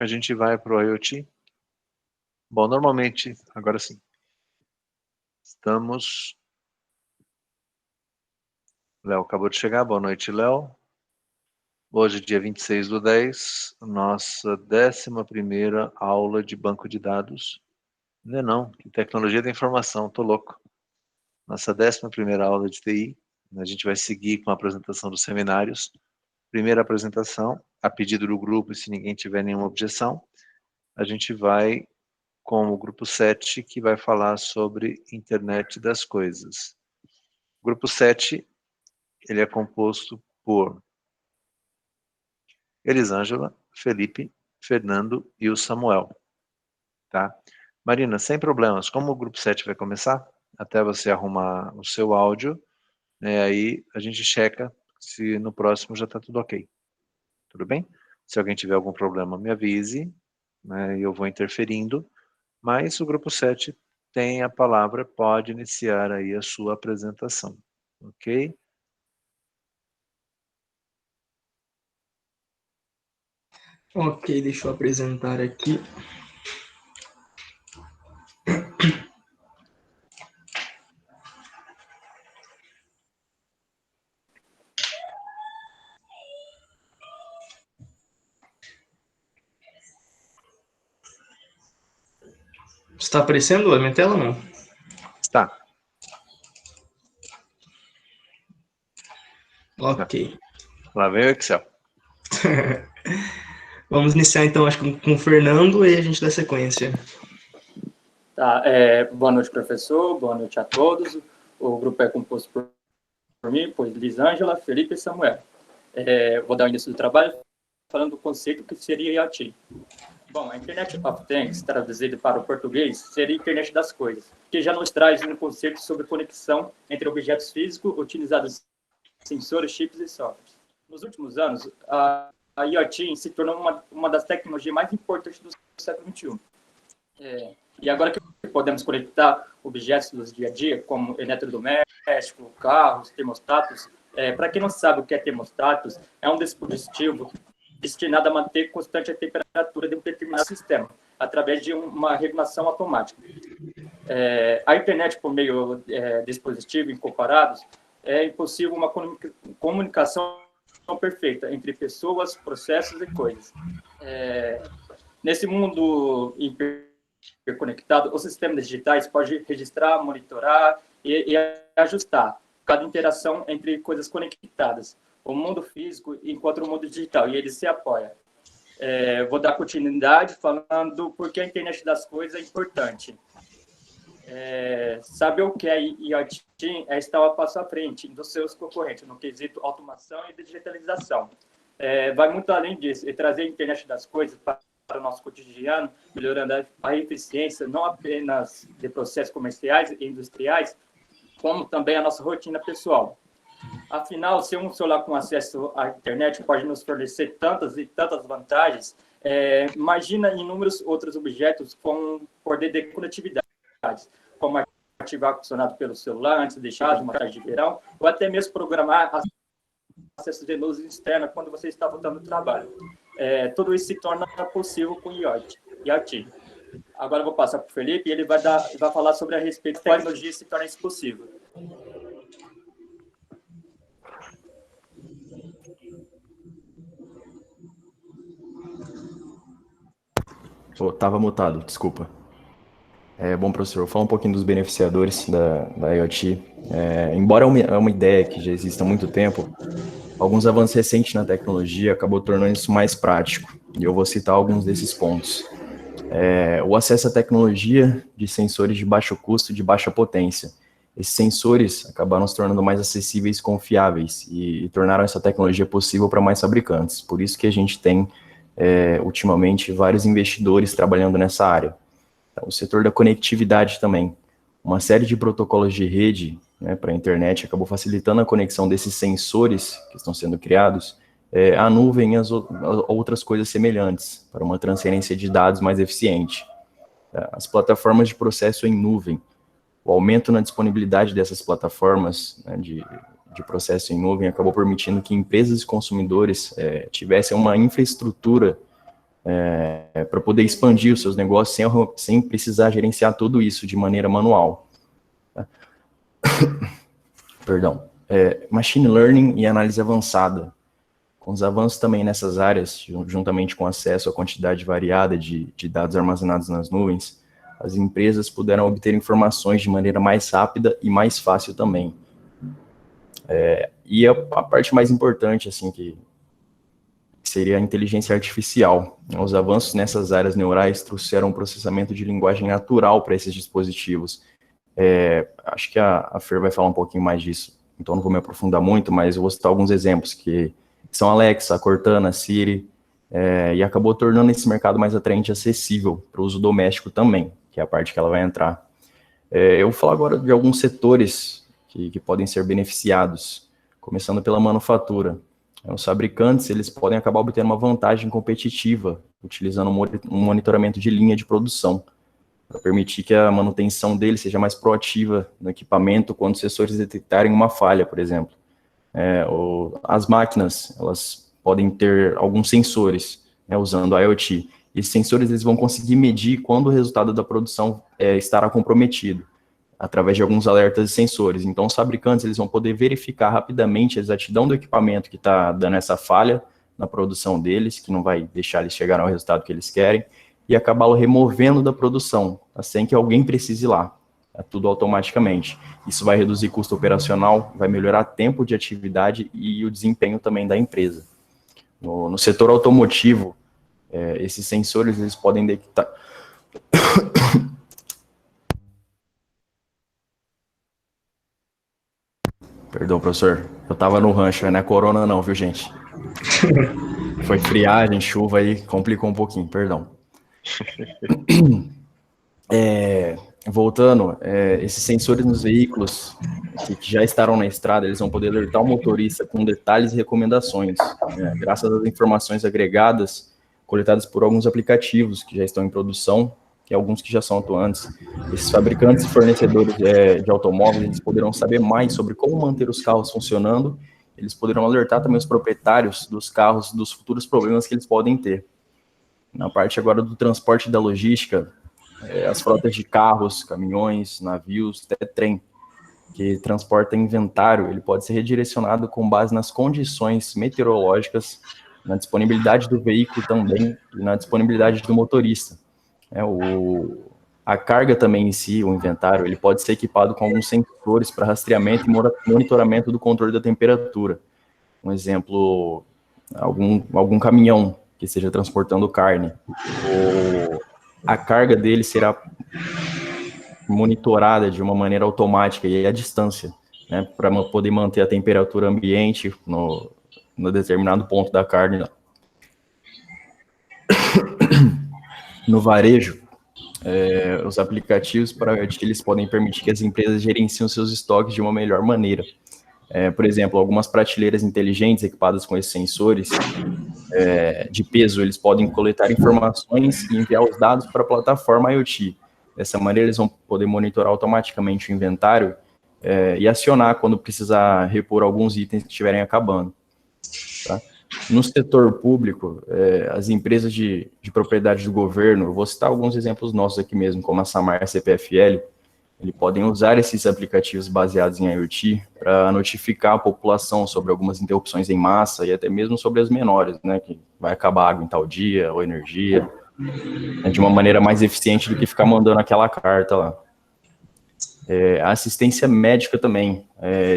a gente vai para o IoT. Bom, normalmente, agora sim, estamos... Léo acabou de chegar, boa noite, Léo. Hoje, dia 26/10, nossa 11ª aula de banco de dados. Não, que tecnologia da informação, tô louco. Nossa 11ª aula de TI, a gente vai seguir com a apresentação dos seminários. Primeira apresentação, a pedido do grupo, e se ninguém tiver nenhuma objeção, a gente vai com o grupo 7, que vai falar sobre internet das coisas. O grupo 7, ele é composto por Elisângela, Felipe, Fernando e o Samuel, tá? Marina, sem problemas, como o grupo 7 vai começar, até você arrumar o seu áudio, né, aí a gente checa se no próximo já está tudo ok. Tudo bem? Se alguém tiver algum problema, me avise, né, eu vou interferindo, mas o grupo 7 tem a palavra, pode iniciar aí a sua apresentação, ok? Ok, deixa eu apresentar aqui. Está aparecendo a minha tela ou não? Está. Ok. Lá vem o Excel. Vamos iniciar então, acho que com o Fernando e a gente dá sequência. Tá, boa noite, professor, boa noite a todos. O grupo é composto por mim, por Elisângela, Felipe e Samuel. Vou dar o início do trabalho falando do conceito que seria IoT. Bom, a Internet of Things, traduzido para o português, seria a Internet das Coisas, que já nos traz um conceito sobre conexão entre objetos físicos utilizados sensores, chips e softwares. Nos últimos anos, a IoT se tornou uma das tecnologias mais importantes do século XXI. E agora que podemos conectar objetos do dia a dia, como eletrodoméstico, carros, termostatos, para quem não sabe o que é termostatos, é um dispositivo destinado a manter constante a temperatura de um determinado sistema, através de uma regulação automática. A internet, por meio de dispositivos incomparados, é impossível uma comunicação perfeita entre pessoas, processos e coisas. Nesse mundo hiperconectado, os sistemas digitais podem registrar, monitorar e ajustar cada interação entre coisas conectadas, o mundo físico encontra o mundo digital, e eles se apoiam. Vou dar continuidade falando por que a internet das coisas é importante. Saber o que é IoT é estar a passo à frente dos seus concorrentes no quesito automação e digitalização. Vai muito além disso, e trazer a internet das coisas para o nosso cotidiano, melhorando a eficiência não apenas de processos comerciais e industriais, como também a nossa rotina pessoal. Afinal, se um celular com acesso à internet pode nos fornecer tantas e tantas vantagens, imagina inúmeros outros objetos com poder de conectividade, como ativar funcionado pelo celular antes de deixar uma tarde de verão, ou até mesmo programar acesso de luz externa quando você está voltando do trabalho. Tudo isso se torna possível com IoT. Agora eu vou passar para o Felipe e ele vai falar sobre a respeito da tecnologia se torna isso possível. Estava mutado, desculpa. Bom, professor, vou falar um pouquinho dos beneficiadores da IoT. Embora é uma ideia que já exista há muito tempo, alguns avanços recentes na tecnologia acabou tornando isso mais prático. E eu vou citar alguns desses pontos. O acesso à tecnologia de sensores de baixo custo e de baixa potência. Esses sensores acabaram se tornando mais acessíveis e confiáveis e tornaram essa tecnologia possível para mais fabricantes. Por isso que a gente tem, ultimamente, vários investidores trabalhando nessa área. Então, o setor da conectividade também. Uma série de protocolos de rede, né, para a internet acabou facilitando a conexão desses sensores que estão sendo criados à nuvem e a outras coisas semelhantes, para uma transferência de dados mais eficiente. As plataformas de processo em nuvem. O aumento na disponibilidade dessas plataformas, né, de processo em nuvem acabou permitindo que empresas e consumidores tivessem uma infraestrutura para poder expandir os seus negócios sem precisar gerenciar tudo isso de maneira manual. Tá? Perdão. Machine Learning e análise avançada. Com os avanços também nessas áreas, juntamente com acesso à quantidade variada de dados armazenados nas nuvens, as empresas puderam obter informações de maneira mais rápida e mais fácil também. E a parte mais importante, assim, que seria a inteligência artificial. Os avanços nessas áreas neurais trouxeram um processamento de linguagem natural para esses dispositivos. Acho que a Fer vai falar um pouquinho mais disso, então não vou me aprofundar muito, mas eu vou citar alguns exemplos que são Alexa, Cortana, Siri, e acabou tornando esse mercado mais atraente e acessível para o uso doméstico também, que é a parte que ela vai entrar. Eu vou falar agora de alguns setores que podem ser beneficiados, começando pela manufatura. Os fabricantes, eles podem acabar obtendo uma vantagem competitiva, utilizando um monitoramento de linha de produção, para permitir que a manutenção dele seja mais proativa no equipamento quando os sensores detectarem uma falha, por exemplo. As máquinas, elas podem ter alguns sensores, usando a IoT. Esses sensores, eles vão conseguir medir quando o resultado da produção estará comprometido, através de alguns alertas e sensores. Então, os fabricantes, eles vão poder verificar rapidamente a exatidão do equipamento que está dando essa falha na produção deles, que não vai deixar eles chegarem ao resultado que eles querem, e acabá-lo removendo da produção, sem que alguém precise ir lá. Tudo automaticamente. Isso vai reduzir custo operacional, vai melhorar tempo de atividade e o desempenho também da empresa. No setor automotivo, esses sensores, eles podem detectar... Perdão, professor. Eu tava no rancho, não é corona não, viu, gente? Foi friagem, chuva aí, complicou um pouquinho, perdão. Voltando, esses sensores nos veículos que já estarão na estrada, eles vão poder alertar o motorista com detalhes e recomendações, graças às informações agregadas, coletadas por alguns aplicativos que já estão em produção, e alguns que já são atuantes. Esses fabricantes e fornecedores de automóveis, eles poderão saber mais sobre como manter os carros funcionando, eles poderão alertar também os proprietários dos carros dos futuros problemas que eles podem ter. Na parte agora do transporte e da logística, as frotas de carros, caminhões, navios, até trem, que transporta inventário, ele pode ser redirecionado com base nas condições meteorológicas, na disponibilidade do veículo também e na disponibilidade do motorista. A carga também em si, o inventário, ele pode ser equipado com alguns sensores para rastreamento e monitoramento do controle da temperatura. Um exemplo, algum caminhão que esteja transportando carne, a carga dele será monitorada de uma maneira automática e à distância, para poder manter a temperatura ambiente no determinado ponto da carne. No varejo, os aplicativos para IoT, eles podem permitir que as empresas gerenciem seus estoques de uma melhor maneira. Por exemplo, algumas prateleiras inteligentes equipadas com esses sensores de peso, eles podem coletar informações e enviar os dados para a plataforma IoT. Dessa maneira, eles vão poder monitorar automaticamente o inventário e acionar quando precisar repor alguns itens que estiverem acabando. Tá? No setor público, as empresas de propriedade do governo, eu vou citar alguns exemplos nossos aqui mesmo, como a Samar CPFL, eles podem usar esses aplicativos baseados em IoT para notificar a população sobre algumas interrupções em massa e até mesmo sobre as menores, que vai acabar a água em tal dia, ou energia, de uma maneira mais eficiente do que ficar mandando aquela carta lá. A assistência médica também.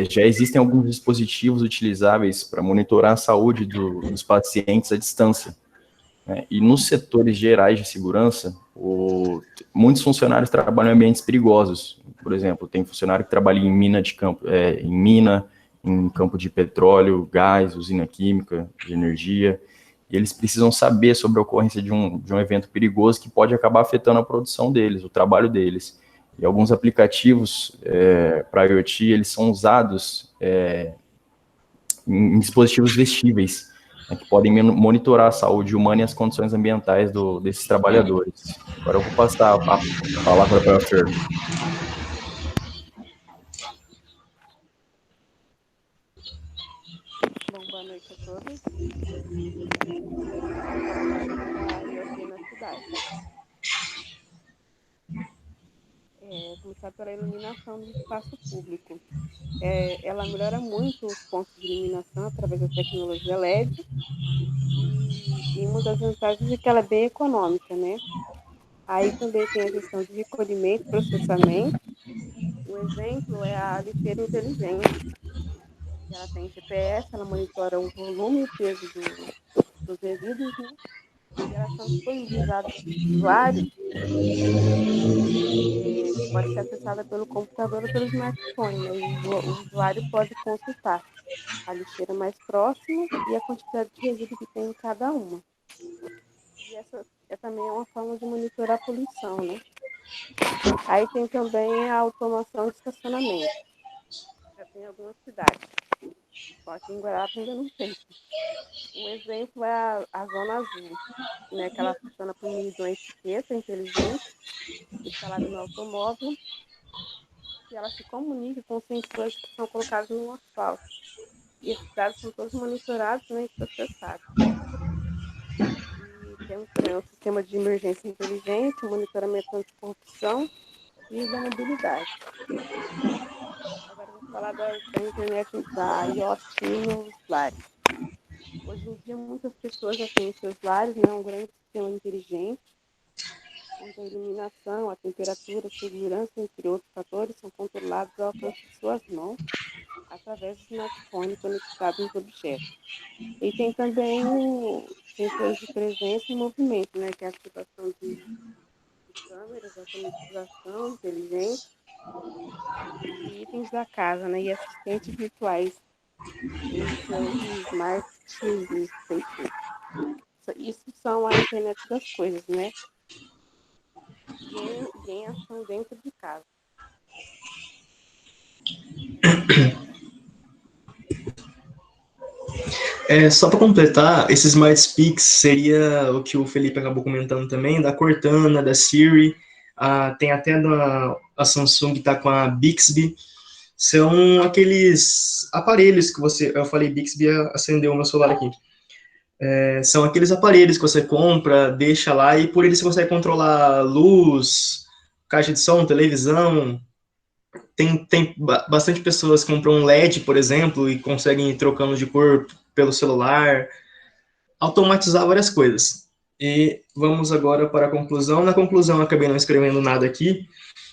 Já existem alguns dispositivos utilizáveis para monitorar a saúde dos pacientes à distância. E nos setores gerais de segurança, muitos funcionários trabalham em ambientes perigosos. Por exemplo, tem funcionário que trabalha em mina em campo de petróleo, gás, usina química, de energia, e eles precisam saber sobre a ocorrência de um evento perigoso que pode acabar afetando a produção deles, o trabalho deles. E alguns aplicativos para IoT, eles são usados em dispositivos vestíveis, que podem monitorar a saúde humana e as condições ambientais desses trabalhadores. Agora eu vou passar a palavra para a Fer. Bom, boa noite a todos. A Começar pela iluminação do espaço público. Ela melhora muito os pontos de iluminação através da tecnologia LED, e uma das vantagens é que ela é bem econômica, né? Aí também tem a questão de recolhimento e processamento. Um exemplo é a lixeira inteligente. Ela tem GPS, ela monitora o volume e o peso dos resíduos, né? E elas são disponibilizadas para os usuários, pode ser acessada pelo computador ou pelo smartphone, né? E o usuário pode consultar a lixeira mais próxima e a quantidade de resíduo que tem em cada uma. E essa também é uma forma de monitorar a poluição, né? Aí tem também a automação de estacionamento. Já tem algumas cidades. Só aqui em Guarapari ainda não tem. Um exemplo é a Zona Azul, né? Que ela funciona por meio de uma etiqueta inteligente instalada no automóvel, e ela se comunica com os sensores que são colocados no asfalto. E esses dados são todos monitorados, né, e processados. E temos também um sistema de emergência inteligente, monitoramento anticorrupção e da mobilidade. Agora eu vou falar da internet da IoT nos lares. Hoje em dia muitas pessoas já têm em seus lares, né, um grande sistema inteligente, onde a iluminação, a temperatura, a segurança, entre outros fatores, são controlados ao alcance de suas mãos, através do smartphone conectado nos objetos. E tem também sensores de presença e movimento, né, que é a ativação de câmeras, automatização inteligente de itens da casa, né, e assistentes virtuais em seus smart TVs. Isso são a internet das coisas, né? E em ação dentro de casa. Só para completar, esse Smart Speaks seria o que o Felipe acabou comentando também, da Cortana, da Siri, tem até a Samsung que está com a Bixby. São aqueles aparelhos que eu falei Bixby, acendeu o meu celular aqui. São aqueles aparelhos que você compra, deixa lá, e por eles você consegue controlar luz, caixa de som, televisão. Tem bastante pessoas que compram um LED, por exemplo, e conseguem ir trocando de cor pelo celular, automatizar várias coisas. E vamos agora para a conclusão. Na conclusão, eu acabei não escrevendo nada aqui,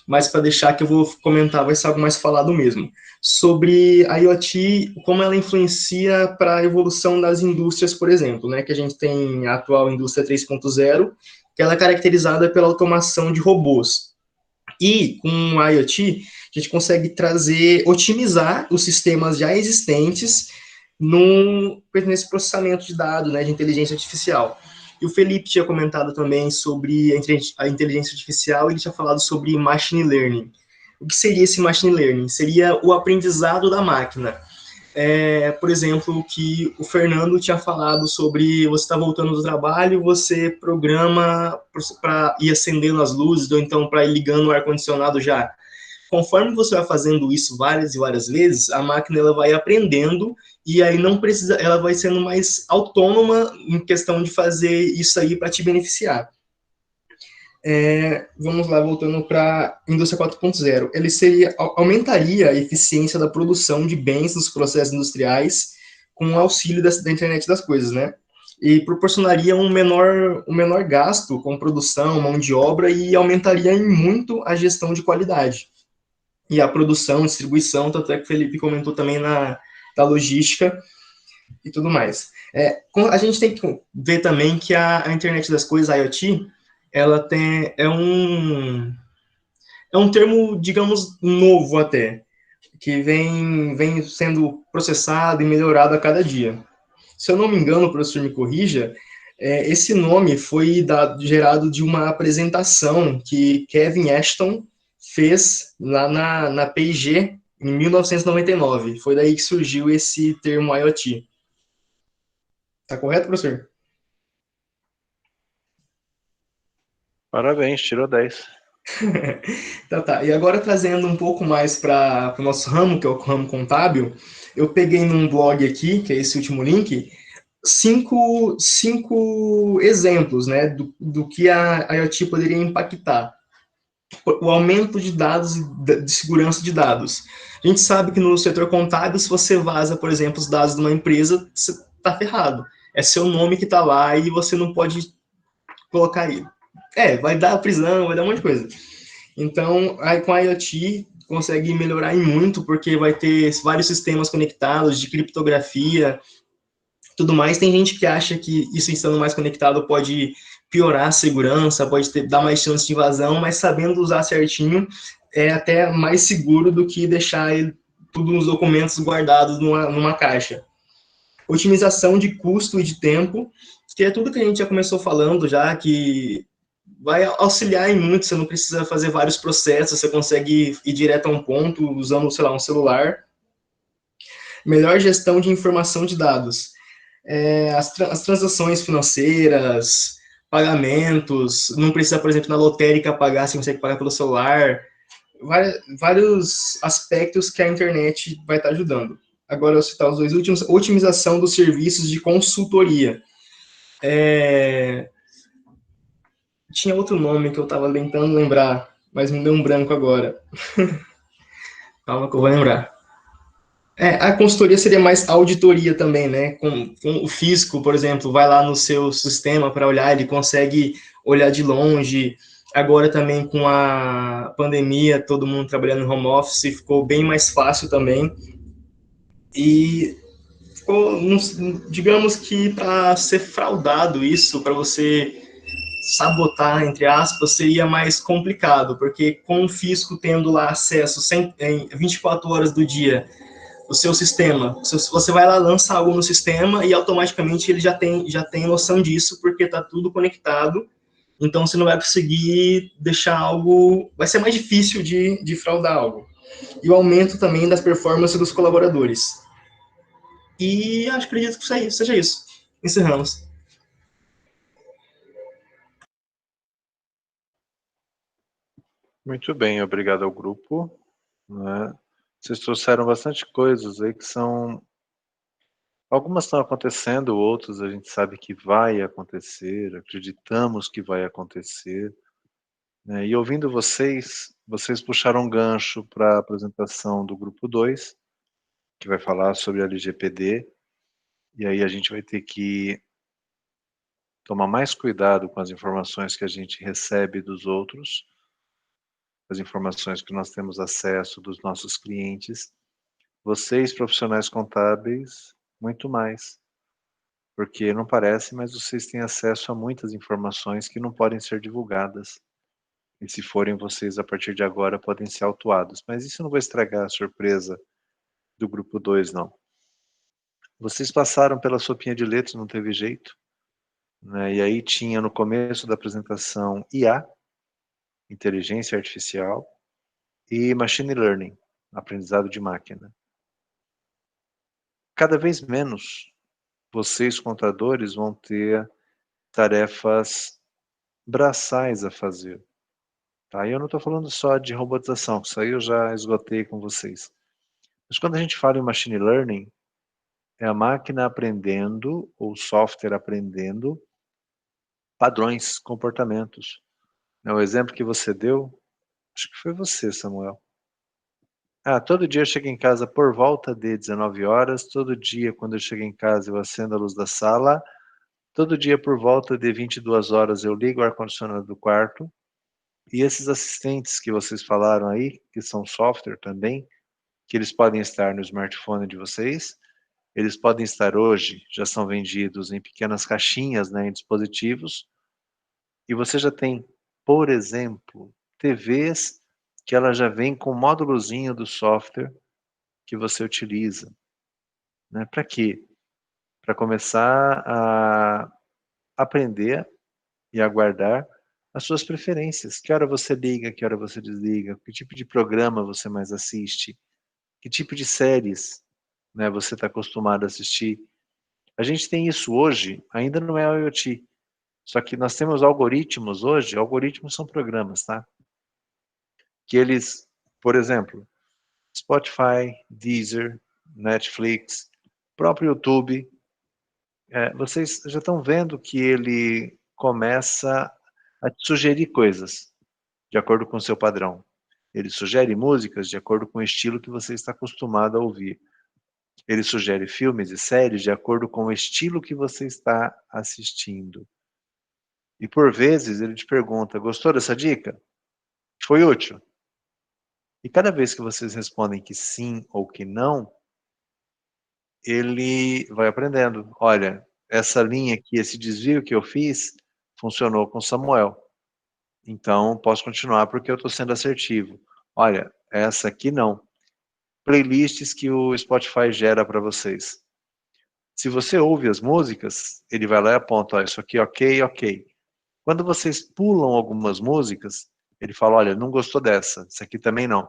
mas para deixar que eu vou comentar, vai ser algo mais falado mesmo, sobre a IoT, como ela influencia para a evolução das indústrias, por exemplo, né, que a gente tem a atual indústria 3.0, que ela é caracterizada pela automação de robôs. E com a IoT, a gente consegue otimizar os sistemas já existentes nesse processamento de dados, né, de inteligência artificial. E o Felipe tinha comentado também sobre a inteligência artificial, ele tinha falado sobre machine learning. O que seria esse machine learning? Seria o aprendizado da máquina. Por exemplo, o que o Fernando tinha falado sobre você está voltando do trabalho, você programa para ir acendendo as luzes, ou então para ir ligando o ar-condicionado já. Conforme você vai fazendo isso várias e várias vezes, a máquina ela vai aprendendo e aí ela vai sendo mais autônoma em questão de fazer isso aí para te beneficiar. Vamos lá, voltando para a indústria 4.0. Ele aumentaria a eficiência da produção de bens nos processos industriais com o auxílio da internet das coisas, né? E proporcionaria um menor gasto com produção, mão de obra e aumentaria em muito a gestão de qualidade. E a produção, distribuição, tanto é que o Felipe comentou também da logística e tudo mais. A gente tem que ver também que a internet das coisas, a IoT, ela é um termo, digamos, novo até, que vem sendo processado e melhorado a cada dia. Se eu não me engano, o professor me corrija, esse nome foi gerado de uma apresentação que Kevin Ashton fez lá na P&G em 1999. Foi daí que surgiu esse termo IoT. Tá correto, professor? Parabéns, tirou 10. Tá. E agora trazendo um pouco mais para o nosso ramo, que é o ramo contábil, eu peguei num blog aqui, que é esse último link, cinco exemplos, né, do que a IoT poderia impactar. O aumento de dados, de segurança de dados. A gente sabe que no setor contábil, se você vaza, por exemplo, os dados de uma empresa, você está ferrado. É seu nome que está lá e você não pode colocar aí. Vai dar prisão, vai dar um monte de coisa. Então, aí com a IoT, consegue melhorar em muito, porque vai ter vários sistemas conectados de criptografia, tudo mais. Tem gente que acha que isso estando mais conectado pode piorar a segurança, dar mais chance de invasão, mas sabendo usar certinho, é até mais seguro do que deixar tudo nos documentos guardados numa caixa. Otimização de custo e de tempo, que é tudo que a gente já começou falando já, que vai auxiliar em muito, você não precisa fazer vários processos, você consegue ir direto a um ponto usando, sei lá, um celular. Melhor gestão de informação de dados. As transações financeiras, pagamentos, não precisa, por exemplo, na lotérica pagar, você consegue pagar pelo celular, vários aspectos que a internet vai estar ajudando. Agora, eu vou citar os dois últimos, otimização dos serviços de consultoria. Tinha outro nome que eu estava tentando lembrar, mas me deu um branco agora. Calma que eu vou lembrar. A consultoria seria mais auditoria também, né? Com o fisco, por exemplo, vai lá no seu sistema para olhar, ele consegue olhar de longe. Agora também com a pandemia, todo mundo trabalhando no home office, ficou bem mais fácil também. E ficou, digamos que para ser fraudado isso, para você sabotar, entre aspas, seria mais complicado, porque com o fisco tendo lá acesso em 24 horas do dia o seu sistema. Você vai lá, lança algo no sistema e automaticamente ele já tem noção disso, porque está tudo conectado. Então você não vai conseguir deixar algo. Vai ser mais difícil de fraudar algo. E o aumento também das performances dos colaboradores. E acredito que seja isso. Encerramos. Muito bem, obrigado ao grupo. Né? Vocês trouxeram bastante coisas aí que são... Algumas estão acontecendo, outras a gente sabe que vai acontecer, acreditamos que vai acontecer. Né? E ouvindo vocês puxaram um gancho para a apresentação do grupo 2, que vai falar sobre a LGPD, e aí a gente vai ter que tomar mais cuidado com as informações que a gente recebe dos outros, as informações que nós temos acesso dos nossos clientes. Vocês, profissionais contábeis, muito mais. Porque não parece, mas vocês têm acesso a muitas informações que não podem ser divulgadas. E se forem vocês, a partir de agora, podem ser autuados. Mas isso não vai estragar a surpresa do grupo 2, não. Vocês passaram pela sopinha de letras, não teve jeito. Né? E aí tinha no começo da apresentação IA, inteligência artificial, e machine learning, aprendizado de máquina. Cada vez menos vocês, contadores, vão ter tarefas braçais a fazer. Tá? E eu não estou falando só de robotização, isso aí eu já esgotei com vocês. Mas quando a gente fala em machine learning, é a máquina aprendendo, ou software aprendendo, padrões, comportamentos. O exemplo que você deu, acho que foi você, Samuel. Todo dia eu chego em casa por volta de 19 horas, todo dia quando eu chego em casa eu acendo a luz da sala, todo dia por volta de 22 horas eu ligo o ar-condicionado do quarto, e esses assistentes que vocês falaram aí, que são software também, que eles podem estar no smartphone de vocês, eles podem estar hoje, já são vendidos em pequenas caixinhas, né, em dispositivos, e você já tem, por exemplo, TVs que ela já vem com o módulozinho do software que você utiliza. Né? Para quê? Para começar a aprender e aguardar as suas preferências. Que hora você liga, que hora você desliga, que tipo de programa você mais assiste, que tipo de séries, né, você está acostumado a assistir. A gente tem isso hoje, ainda não é IoT, só que nós temos algoritmos hoje, algoritmos são programas, tá? Que eles, por exemplo, Spotify, Deezer, Netflix, próprio YouTube, vocês já estão vendo que ele começa a te sugerir coisas de acordo com o seu padrão. Ele sugere músicas de acordo com o estilo que você está acostumado a ouvir. Ele sugere filmes e séries de acordo com o estilo que você está assistindo. E por vezes ele te pergunta: gostou dessa dica? Foi útil? E cada vez que vocês respondem que sim ou que não, ele vai aprendendo. Olha, essa linha aqui, esse desvio que eu fiz, funcionou com Samuel. Então, posso continuar porque eu estou sendo assertivo. Olha, essa aqui não. Playlists que o Spotify gera para vocês. Se você ouve as músicas, ele vai lá e aponta: ó, isso aqui ok, ok. Quando vocês pulam algumas músicas, ele fala: olha, não gostou dessa, isso aqui também não.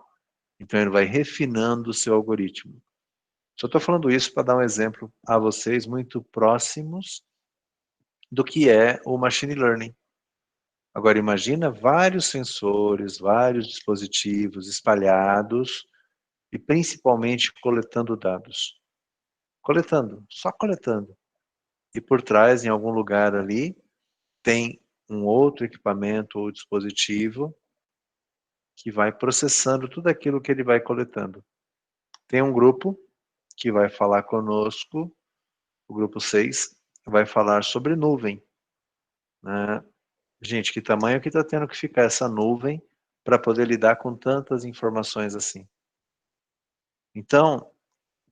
Então ele vai refinando o seu algoritmo. Só estou falando isso para dar um exemplo a vocês muito próximos do que é o machine learning. Agora imagina vários sensores, vários dispositivos espalhados e principalmente coletando dados. Coletando, só coletando. E por trás, em algum lugar ali, tem um outro equipamento ou dispositivo que vai processando tudo aquilo que ele vai coletando. Tem um grupo que vai falar conosco, o grupo 6, vai falar sobre nuvem. Né? Gente, que tamanho que está tendo que ficar essa nuvem para poder lidar com tantas informações assim? Então,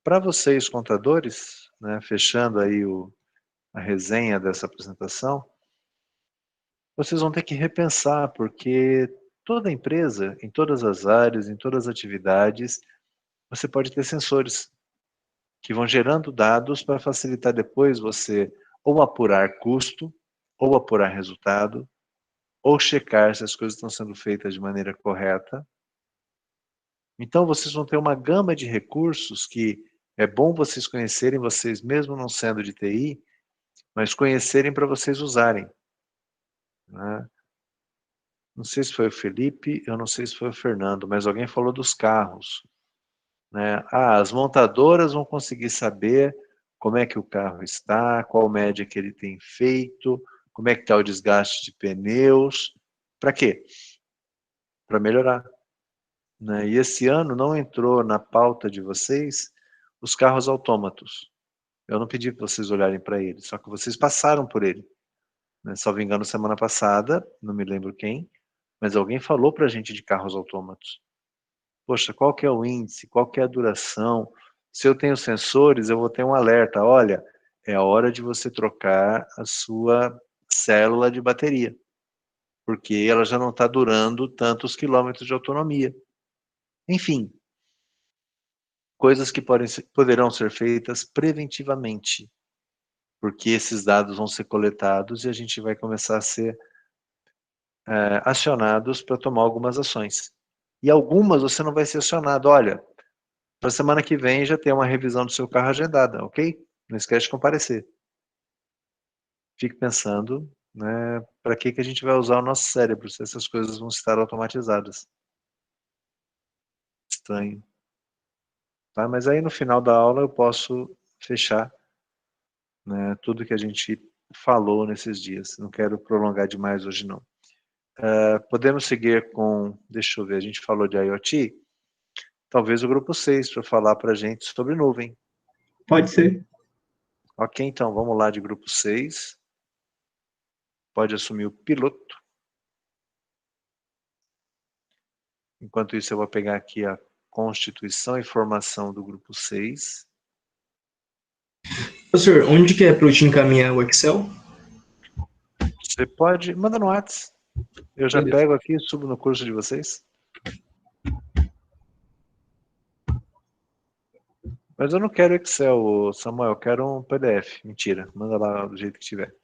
para vocês contadores, né, fechando aí a resenha dessa apresentação, vocês vão ter que repensar, porque toda empresa, em todas as áreas, em todas as atividades, você pode ter sensores que vão gerando dados para facilitar depois você ou apurar custo, ou apurar resultado, ou checar se as coisas estão sendo feitas de maneira correta. Então vocês vão ter uma gama de recursos que é bom vocês conhecerem, vocês mesmo não sendo de TI, mas conhecerem para vocês usarem. Né? Não sei se foi o Felipe, eu não sei se foi o Fernando, mas alguém falou dos carros. Né? As montadoras vão conseguir saber como é que o carro está, qual média que ele tem feito, como é que está o desgaste de pneus. Para quê? Para melhorar. Né? E esse ano não entrou na pauta de vocês os carros autômatos. Eu não pedi para vocês olharem para ele, só que vocês passaram por ele. Né? Salvo engano, semana passada, não me lembro quem, mas alguém falou para a gente de carros autômatos. Poxa, qual que é o índice? Qual que é a duração? Se eu tenho sensores, eu vou ter um alerta. Olha, é a hora de você trocar a sua célula de bateria, porque ela já não está durando tantos quilômetros de autonomia. Enfim, coisas que poderão ser feitas preventivamente, porque esses dados vão ser coletados e a gente vai começar a ser acionados para tomar algumas ações. E algumas você não vai ser acionado. Olha, para a semana que vem já tem uma revisão do seu carro agendada, ok? Não esquece de comparecer. Fique pensando, né, para que a gente vai usar o nosso cérebro se essas coisas vão estar automatizadas. Estranho. Tá? Mas aí no final da aula eu posso fechar, né, tudo que a gente falou nesses dias. Não quero prolongar demais hoje não. Podemos seguir com, deixa eu ver, a gente falou de IoT, talvez o grupo 6 para falar para a gente sobre nuvem. Pode ser. Ok, então vamos lá de grupo 6. Pode assumir o piloto. Enquanto isso eu vou pegar aqui a constituição e formação do grupo 6. Professor, onde que é para eu te encaminhar o Excel? Você pode, manda no WhatsApp. Eu já Beleza. pego aqui e subo no curso de vocês. Mas eu não quero Excel, Samuel, eu quero um PDF. Mentira, manda lá do jeito que tiver.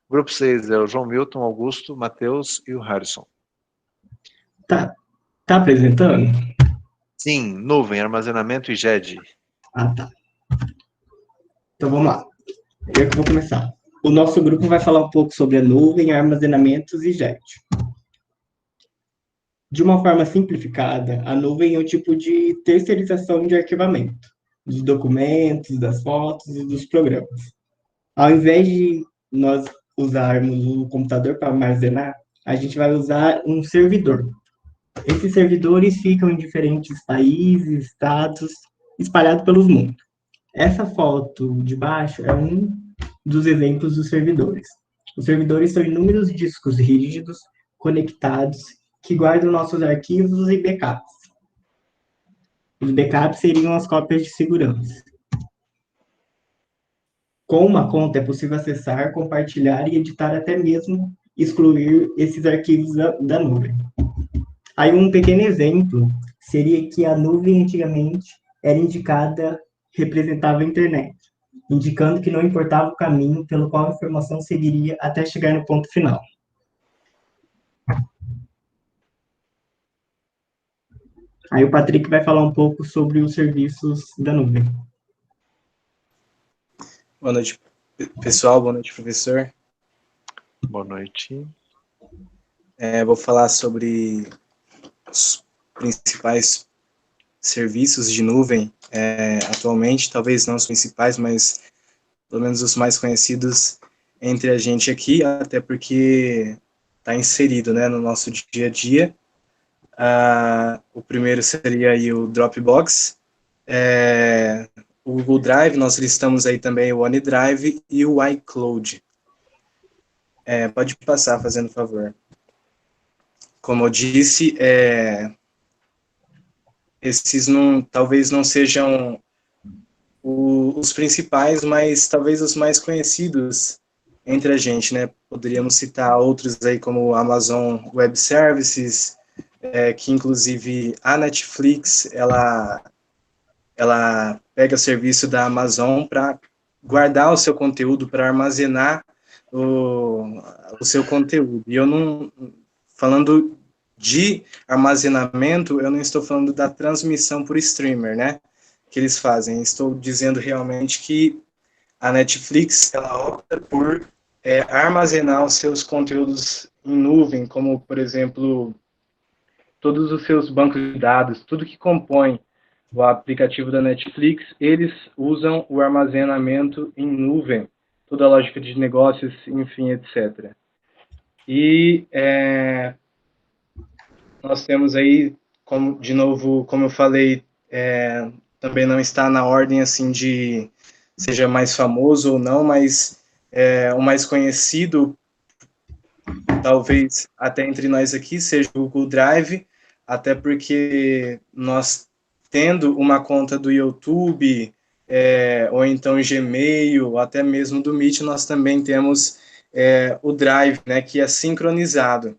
O grupo 6 é o João Milton, Augusto, Matheus e o Harrison. Tá apresentando? Sim, nuvem, armazenamento e GED. Ah, tá. Então vamos lá. Eu que vou começar. O nosso grupo vai falar um pouco sobre a nuvem, armazenamentos e JET. De uma forma simplificada, a nuvem é um tipo de terceirização de arquivamento dos documentos, das fotos e dos programas. Ao invés de nós usarmos o computador para armazenar, a gente vai usar um servidor. Esses servidores ficam em diferentes países, estados, espalhados pelo mundo. Essa foto de baixo é um dos exemplos dos servidores. Os servidores são inúmeros discos rígidos conectados que guardam nossos arquivos e backups. Os backups seriam as cópias de segurança. Com uma conta é possível acessar, compartilhar e editar, até mesmo excluir esses arquivos da nuvem. Aí um pequeno exemplo seria que a nuvem antigamente era indicada, representava a internet, indicando que não importava o caminho pelo qual a informação seguiria até chegar no ponto final. Aí o Patrick vai falar um pouco sobre os serviços da nuvem. Boa noite, pessoal. Boa noite, professor. Boa noite. Vou falar sobre os principais serviços de nuvem atualmente, talvez não os principais, mas pelo menos os mais conhecidos entre a gente aqui, até porque está inserido, né, no nosso dia a dia. O primeiro seria aí o Dropbox, o Google Drive, nós listamos aí também o OneDrive e o iCloud. Pode passar, fazendo favor. Como eu disse, esses talvez não sejam os principais, mas talvez os mais conhecidos entre a gente, né? Poderíamos citar outros aí como o Amazon Web Services, que inclusive a Netflix, ela pega serviço da Amazon para guardar o seu conteúdo, para armazenar o seu conteúdo. E eu não, falando de armazenamento, eu não estou falando da transmissão por streamer, né, que eles fazem. Estou dizendo realmente que a Netflix, ela opta por armazenar os seus conteúdos em nuvem, como, por exemplo, todos os seus bancos de dados, tudo que compõe o aplicativo da Netflix, eles usam o armazenamento em nuvem, toda a lógica de negócios, enfim, etc. E nós temos aí, de novo, como eu falei, também não está na ordem assim de seja mais famoso ou não, mas o mais conhecido, talvez até entre nós aqui, seja o Google Drive, até porque nós, tendo uma conta do YouTube, ou então Gmail, ou até mesmo do Meet, nós também temos o Drive, né, que é sincronizado,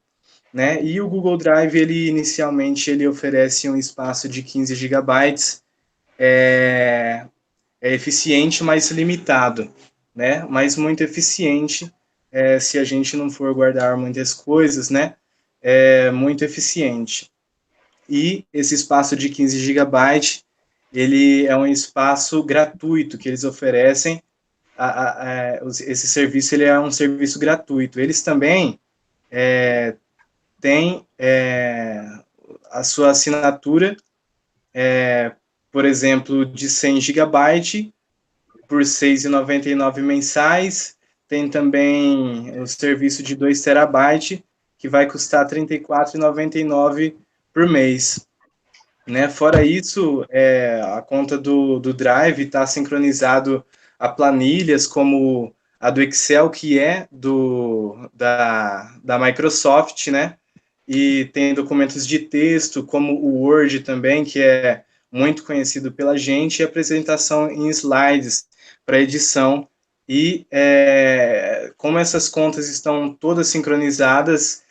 né? E o Google Drive, inicialmente, ele oferece um espaço de 15 GB, é eficiente, mas limitado, né? Mas muito eficiente, se a gente não for guardar muitas coisas, né? É muito eficiente. E esse espaço de 15 GB, ele é um espaço gratuito que eles oferecem. Esse serviço, ele é um serviço gratuito. Eles também têm a sua assinatura, por exemplo, de 100 GB por R$ 6,99 mensais. Tem também o serviço de 2 TB, que vai custar R$ 34,99 por mês. Né? Fora isso, a conta do Drive está sincronizado a planilhas como a do Excel, que é da Microsoft, né? E tem documentos de texto, como o Word também, que é muito conhecido pela gente, e apresentação em slides para edição. E como essas contas estão todas sincronizadas,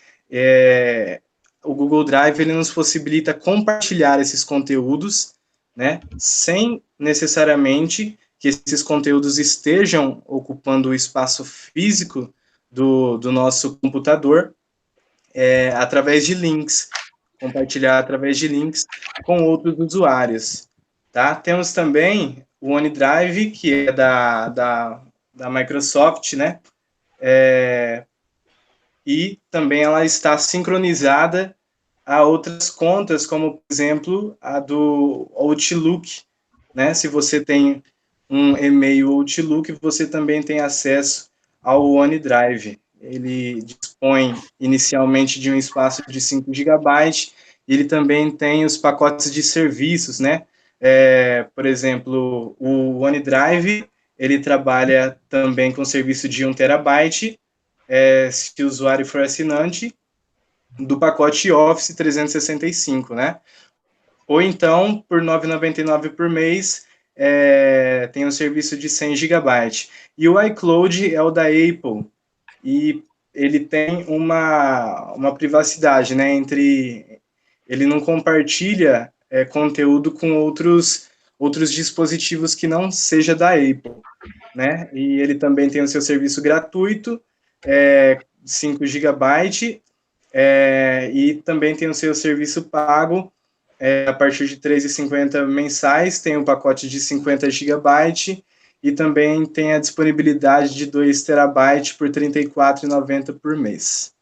o Google Drive ele nos possibilita compartilhar esses conteúdos, né, sem necessariamente que esses conteúdos estejam ocupando o espaço físico do nosso computador, através de links, compartilhar através de links com outros usuários. Tá? Temos também o OneDrive, que é da Microsoft, né? E também ela está sincronizada a outras contas, como, por exemplo, a do Outlook, né? Se você tem um e-mail Outlook, você também tem acesso ao OneDrive. Ele dispõe inicialmente de um espaço de 5 GB, e ele também tem os pacotes de serviços, né? Por exemplo, o OneDrive, ele trabalha também com serviço de 1 TB, se o usuário for assinante, do pacote Office 365, né? Ou então, por R$ 9,99 por mês, tem um serviço de 100 GB. E o iCloud é o da Apple, e ele tem uma privacidade, né? Ele não compartilha conteúdo com outros dispositivos que não seja da Apple, né? E ele também tem o seu serviço gratuito, 5 GB, e também tem o seu serviço pago, a partir de R$ 3,50 mensais, tem um pacote de 50 GB, e também tem a disponibilidade de 2 TB por R$ 34,90 por mês.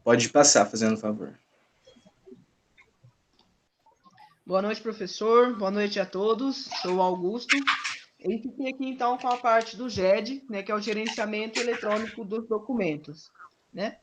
Pode passar, fazendo um favor. Boa noite, professor. Boa noite a todos. Sou o Augusto. Eu fiquei aqui, então, com a parte do GED, né, que é o Gerenciamento Eletrônico dos Documentos, né?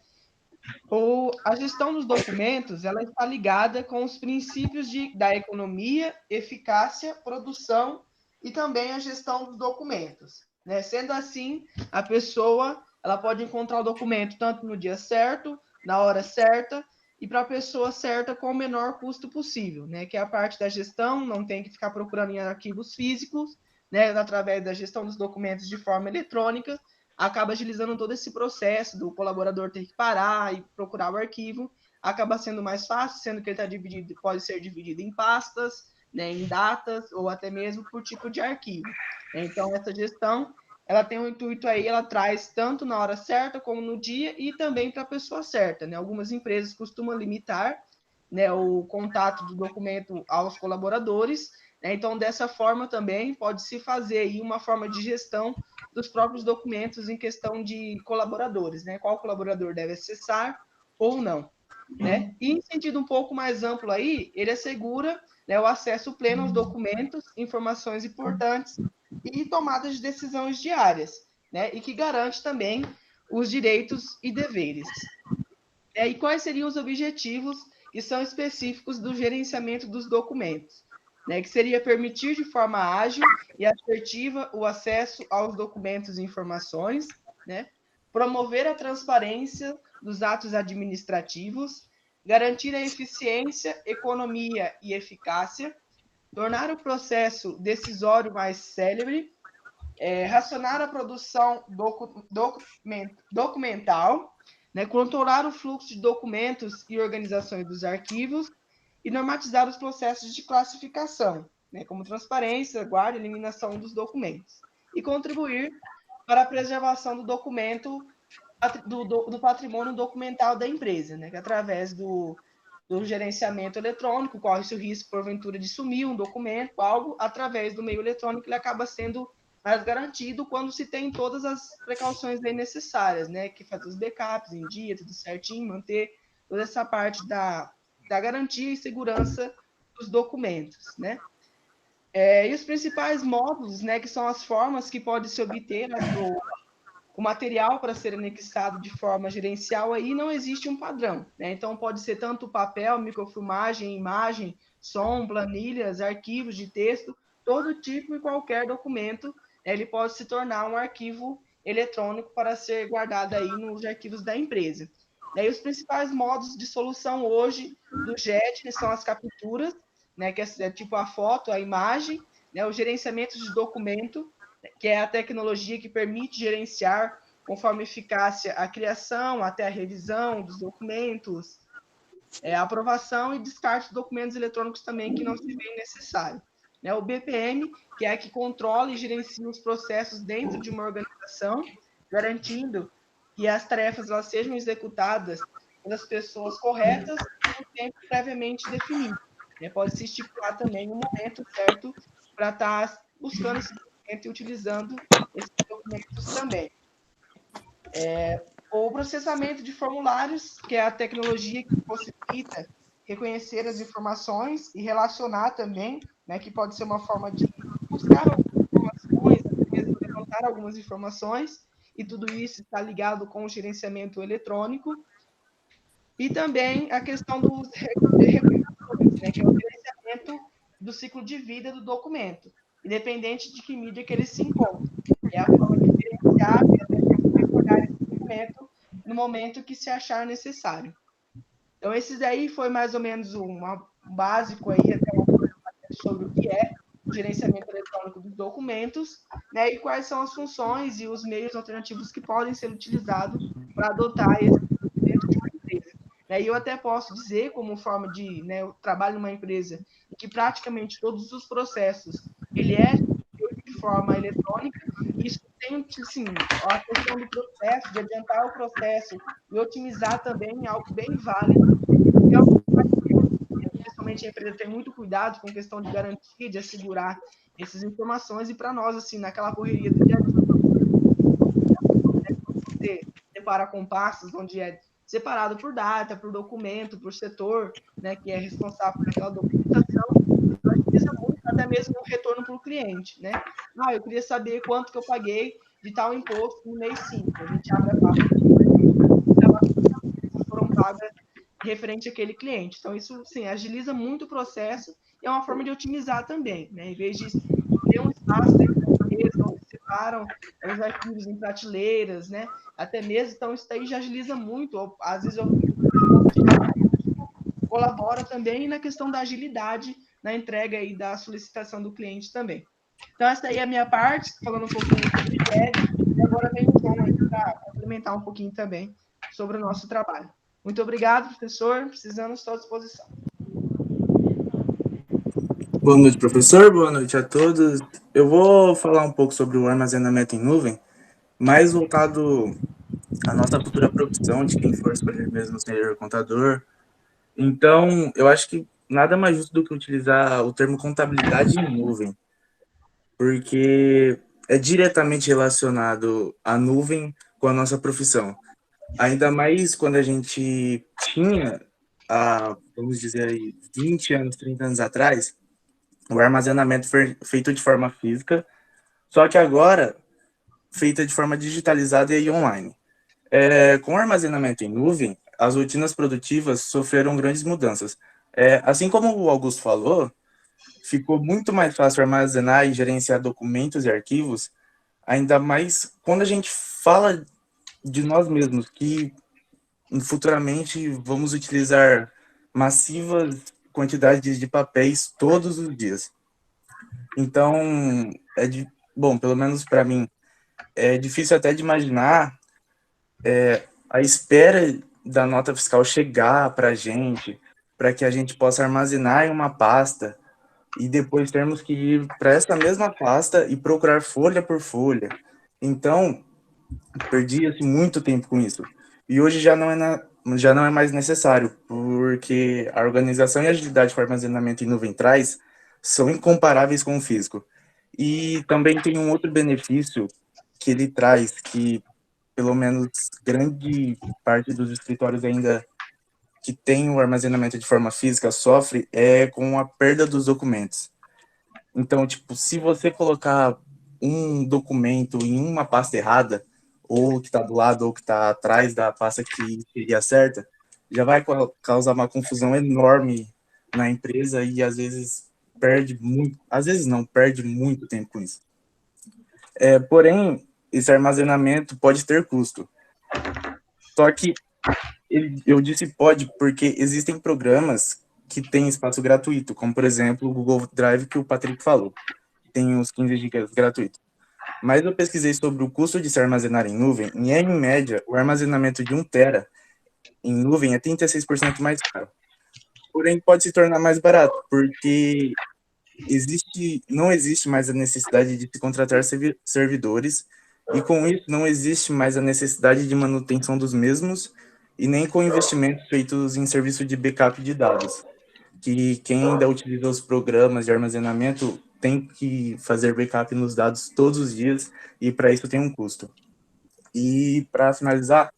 A gestão dos documentos, ela está ligada com os princípios da economia, eficácia, produção e também a gestão dos documentos, né? Sendo assim, a pessoa, ela pode encontrar o documento tanto no dia certo, na hora certa, e para a pessoa certa com o menor custo possível, né? Que é a parte da gestão, não tem que ficar procurando em arquivos físicos, né? Através da gestão dos documentos de forma eletrônica, acaba agilizando todo esse processo do colaborador ter que parar e procurar o arquivo, acaba sendo mais fácil, sendo que ele está dividido, pode ser dividido em pastas, né, em datas, ou até mesmo por tipo de arquivo. Então, essa gestão, ela tem um intuito aí, ela traz tanto na hora certa, como no dia, e também para a pessoa certa, né? Algumas empresas costumam limitar, né, o contato do documento aos colaboradores, né? Então, dessa forma também pode-se fazer aí uma forma de gestão dos próprios documentos em questão de colaboradores, né? Qual colaborador deve acessar ou não, né? E em sentido um pouco mais amplo aí, ele assegura, né, o acesso pleno aos documentos, informações importantes e tomadas de decisões diárias, né? E que garante também os direitos e deveres. E quais seriam os objetivos que são específicos do gerenciamento dos documentos? Né, que seria permitir de forma ágil e assertiva o acesso aos documentos e informações, né, promover a transparência dos atos administrativos, garantir a eficiência, economia e eficácia, tornar o processo decisório mais célere, racionar a produção documental, né, controlar o fluxo de documentos e organizações dos arquivos, e normatizar os processos de classificação, né, como transparência, guarda e eliminação dos documentos, e contribuir para a preservação do documento, do patrimônio documental da empresa, né, que através do gerenciamento eletrônico, corre-se o risco, porventura, de sumir um documento, algo, através do meio eletrônico, ele acaba sendo mais garantido quando se tem todas as precauções aí necessárias, né, que fazer os backups em dia, tudo certinho, manter toda essa parte da garantia e segurança dos documentos, né? E os principais módulos, né, que são as formas que pode se obter, né, o material para ser anexado de forma gerencial, aí não existe um padrão, né? Então, pode ser tanto papel, microfilmagem, imagem, som, planilhas, arquivos de texto, todo tipo e qualquer documento, né, ele pode se tornar um arquivo eletrônico para ser guardado aí nos arquivos da empresa. E os principais modos de solução hoje do GED são as capturas, né, que é tipo a foto, a imagem, né, o gerenciamento de documento, que é a tecnologia que permite gerenciar, conforme eficácia, a criação até a revisão dos documentos, a aprovação e descarte de documentos eletrônicos também que não se vê necessário. Né, o BPM, que é a que controla e gerencia os processos dentro de uma organização, garantindo que as tarefas elas sejam executadas pelas pessoas corretas no tempo previamente definido. Né? Pode-se estipular também um momento certo para estar buscando esse documento e utilizando esses documentos também. O processamento de formulários, que é a tecnologia que possibilita reconhecer as informações e relacionar também, né, que pode ser uma forma de buscar algumas informações, mesmo levantar algumas informações, e tudo isso está ligado com o gerenciamento eletrônico. E também a questão dos repositórios, né, que é o gerenciamento do ciclo de vida do documento, independente de que mídia que ele se encontre. É a forma de gerenciar e até recordar esse documento no momento que se achar necessário. Então, esses aí foi mais ou menos um básico aí, até sobre o que é o gerenciamento eletrônico dos documentos, né, e quais são as funções e os meios alternativos que podem ser utilizados para adotar esse dentro de uma empresa. E eu até posso dizer, como forma de, né, eu trabalho numa empresa em que praticamente todos os processos ele é feito de forma eletrônica, e isso tem, assim, a questão do processo, de adiantar o processo e otimizar também algo bem válido, e é algo principalmente a empresa tem muito cuidado com questão de garantia, de assegurar essas informações, e para nós, assim, naquela correria do dia a dia, você separa com pastas, onde é separado por data, por documento, por setor, né, que é responsável por aquela documentação, então utiliza muito, até mesmo um retorno para o cliente, né? Ah, eu queria saber quanto que eu paguei de tal imposto no mês 5. A gente abre a pasta que foram pagas referente àquele cliente. Então, isso, sim, agiliza muito o processo e é uma forma de otimizar também, né? Em vez de ter um espaço dentro da empresa onde separam os arquivos em prateleiras, né? Até mesmo, então, isso daí já agiliza muito. Ou, às vezes, colabora também na questão da agilidade na entrega e da solicitação do cliente também. Então, essa aí é a minha parte, falando um pouquinho sobre o GED, e agora vem o João aí para complementar um pouquinho também sobre o nosso trabalho. Muito obrigado, professor. Precisando, estou à disposição. Boa noite, professor. Boa noite a todos. Eu vou falar um pouco sobre o armazenamento em nuvem, mais voltado à nossa futura profissão, de quem for escolher mesmo ser contador. Então, eu acho que nada mais justo do que utilizar o termo contabilidade em nuvem, porque é diretamente relacionado à nuvem com a nossa profissão. Ainda mais quando a gente tinha, vamos dizer aí, 20 anos, 30 anos atrás, o armazenamento feito de forma física, só que agora feita de forma digitalizada e online. Com o armazenamento em nuvem, as rotinas produtivas sofreram grandes mudanças. Assim como o Augusto falou, ficou muito mais fácil armazenar e gerenciar documentos e arquivos, ainda mais quando a gente fala de nós mesmos, que futuramente vamos utilizar massivas quantidades de papéis todos os dias. Então, bom, pelo menos para mim, é difícil até de imaginar a espera da nota fiscal chegar para a gente, para que a gente possa armazenar em uma pasta e depois termos que ir para essa mesma pasta e procurar folha por folha. Então, perdia-se muito tempo com isso. E hoje já não é mais necessário, porque a organização e a agilidade que o armazenamento em nuvem traz são incomparáveis com o físico. E também tem um outro benefício que ele traz, que pelo menos grande parte dos escritórios ainda que tem o armazenamento de forma física sofre, é com a perda dos documentos. Então, tipo, se você colocar um documento em uma pasta errada, ou que está do lado, ou que está atrás da pasta que seria certa, já vai causar uma confusão enorme na empresa e às vezes perde muito tempo com isso. Porém, esse armazenamento pode ter custo. Só que eu disse pode porque existem programas que têm espaço gratuito, como, por exemplo, o Google Drive, que o Patrick falou. Tem uns 15 GB gratuitos. Mas eu pesquisei sobre o custo de se armazenar em nuvem, e em média, o armazenamento de 1 tera em nuvem é 36% mais caro. Porém, pode se tornar mais barato, porque não existe mais a necessidade de se contratar servidores, e com isso não existe mais a necessidade de manutenção dos mesmos, e nem com investimentos feitos em serviço de backup de dados, que quem ainda utiliza os programas de armazenamento tem que fazer backup nos dados todos os dias, e para isso tem um custo. E para finalizar,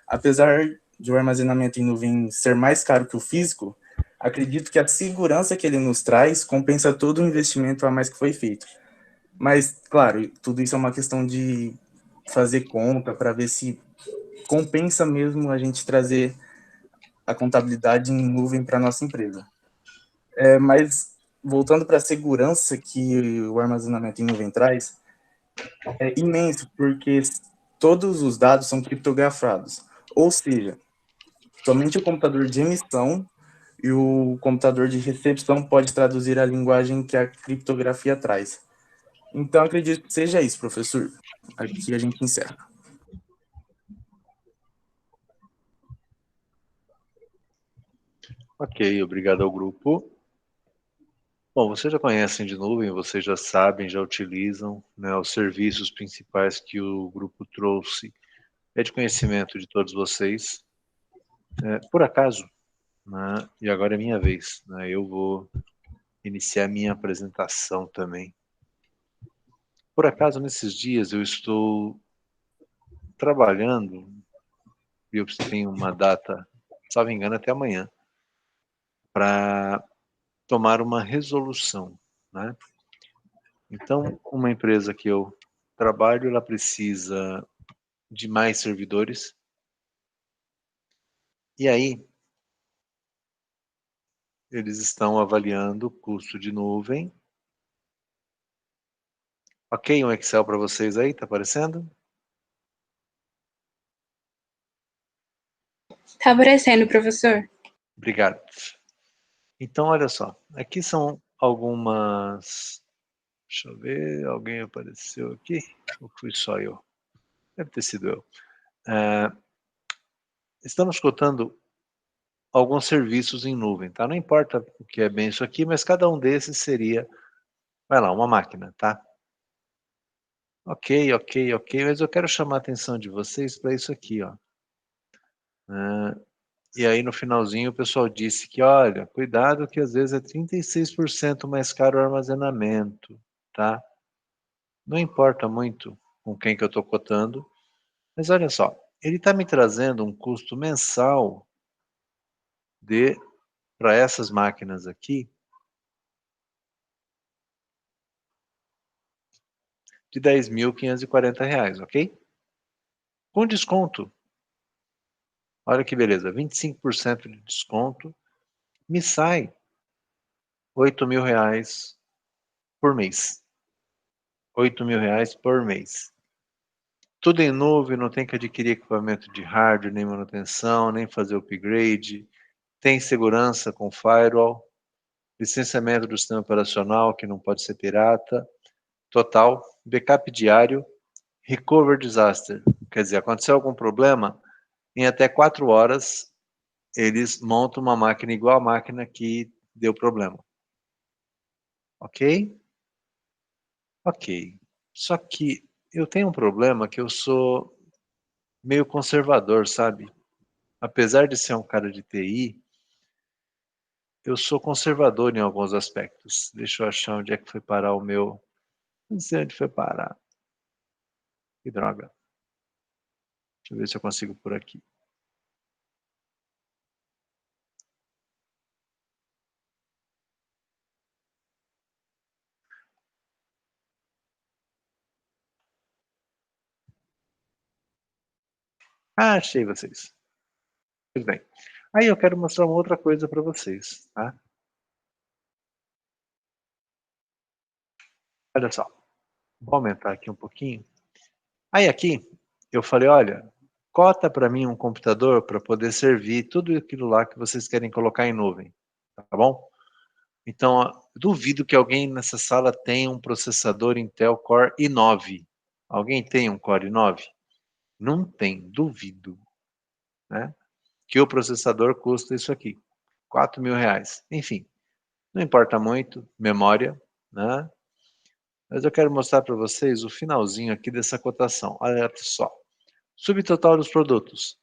apesar de o armazenamento em nuvem ser mais caro que o físico, acredito que a segurança que ele nos traz compensa todo o investimento a mais que foi feito. Mas, claro, tudo isso é uma questão de fazer conta para ver se compensa mesmo a gente trazer a contabilidade em nuvem para nossa empresa. Mas, voltando para a segurança que o armazenamento em nuvem traz, é imenso, porque todos os dados são criptografados. Ou seja, somente o computador de emissão e o computador de recepção pode traduzir a linguagem que a criptografia traz. Então, acredito que seja isso, professor. Aqui a gente encerra. Ok, obrigado ao grupo. Bom, vocês já conhecem de nuvem, vocês já sabem, já utilizam, né, os serviços principais que o grupo trouxe. É de conhecimento de todos vocês. Por acaso, né, e agora é minha vez, né, eu vou iniciar minha apresentação também. Por acaso, nesses dias eu estou trabalhando, e eu tenho uma data, se não me engano, até amanhã, para tomar uma resolução, né? Então, uma empresa que eu trabalho, ela precisa de mais servidores. E aí, eles estão avaliando o custo de nuvem. Ok, um Excel para vocês aí, tá aparecendo? Tá aparecendo, professor. Obrigado. Então, olha só, aqui são algumas... Deixa eu ver, alguém apareceu aqui? Ou fui só eu? Deve ter sido eu. Estamos cotando alguns serviços em nuvem, tá? Não importa o que é bem isso aqui, mas cada um desses seria, vai lá, uma máquina, tá? Ok, mas eu quero chamar a atenção de vocês para isso aqui, ó. E aí no finalzinho o pessoal disse que, olha, cuidado que às vezes é 36% mais caro o armazenamento, tá? Não importa muito com quem que eu estou cotando, mas olha só, ele está me trazendo um custo mensal para essas máquinas aqui, de R$10.540, ok? Com desconto, olha que beleza, 25% de desconto, me sai R$8.000 por mês. R$8.000 por mês. Tudo em nuvem, não tem que adquirir equipamento de hardware, nem manutenção, nem fazer upgrade. Tem segurança com firewall, licenciamento do sistema operacional, que não pode ser pirata. Total, backup diário, recover disaster. Quer dizer, aconteceu algum problema, em até 4 horas, eles montam uma máquina igual à máquina que deu problema. Ok? Ok. Só que eu tenho um problema que eu sou meio conservador, sabe? Apesar de ser um cara de TI, eu sou conservador em alguns aspectos. Deixa eu achar onde é que foi parar o meu... Não sei onde foi parar. Que droga. Deixa eu ver se eu consigo por aqui. Ah, achei vocês. Tudo bem. Aí eu quero mostrar uma outra coisa para vocês, tá? Olha só. Vou aumentar aqui um pouquinho. Aí aqui, eu falei, olha, cota para mim um computador para poder servir tudo aquilo lá que vocês querem colocar em nuvem, tá bom? Então, duvido que alguém nessa sala tenha um processador Intel Core i9. Alguém tem um Core i9? Não tem, duvido, né? Que o processador custa isso aqui, R$4.000. Enfim, não importa muito, memória, né? Mas eu quero mostrar para vocês o finalzinho aqui dessa cotação. Olha só. Subtotal dos produtos,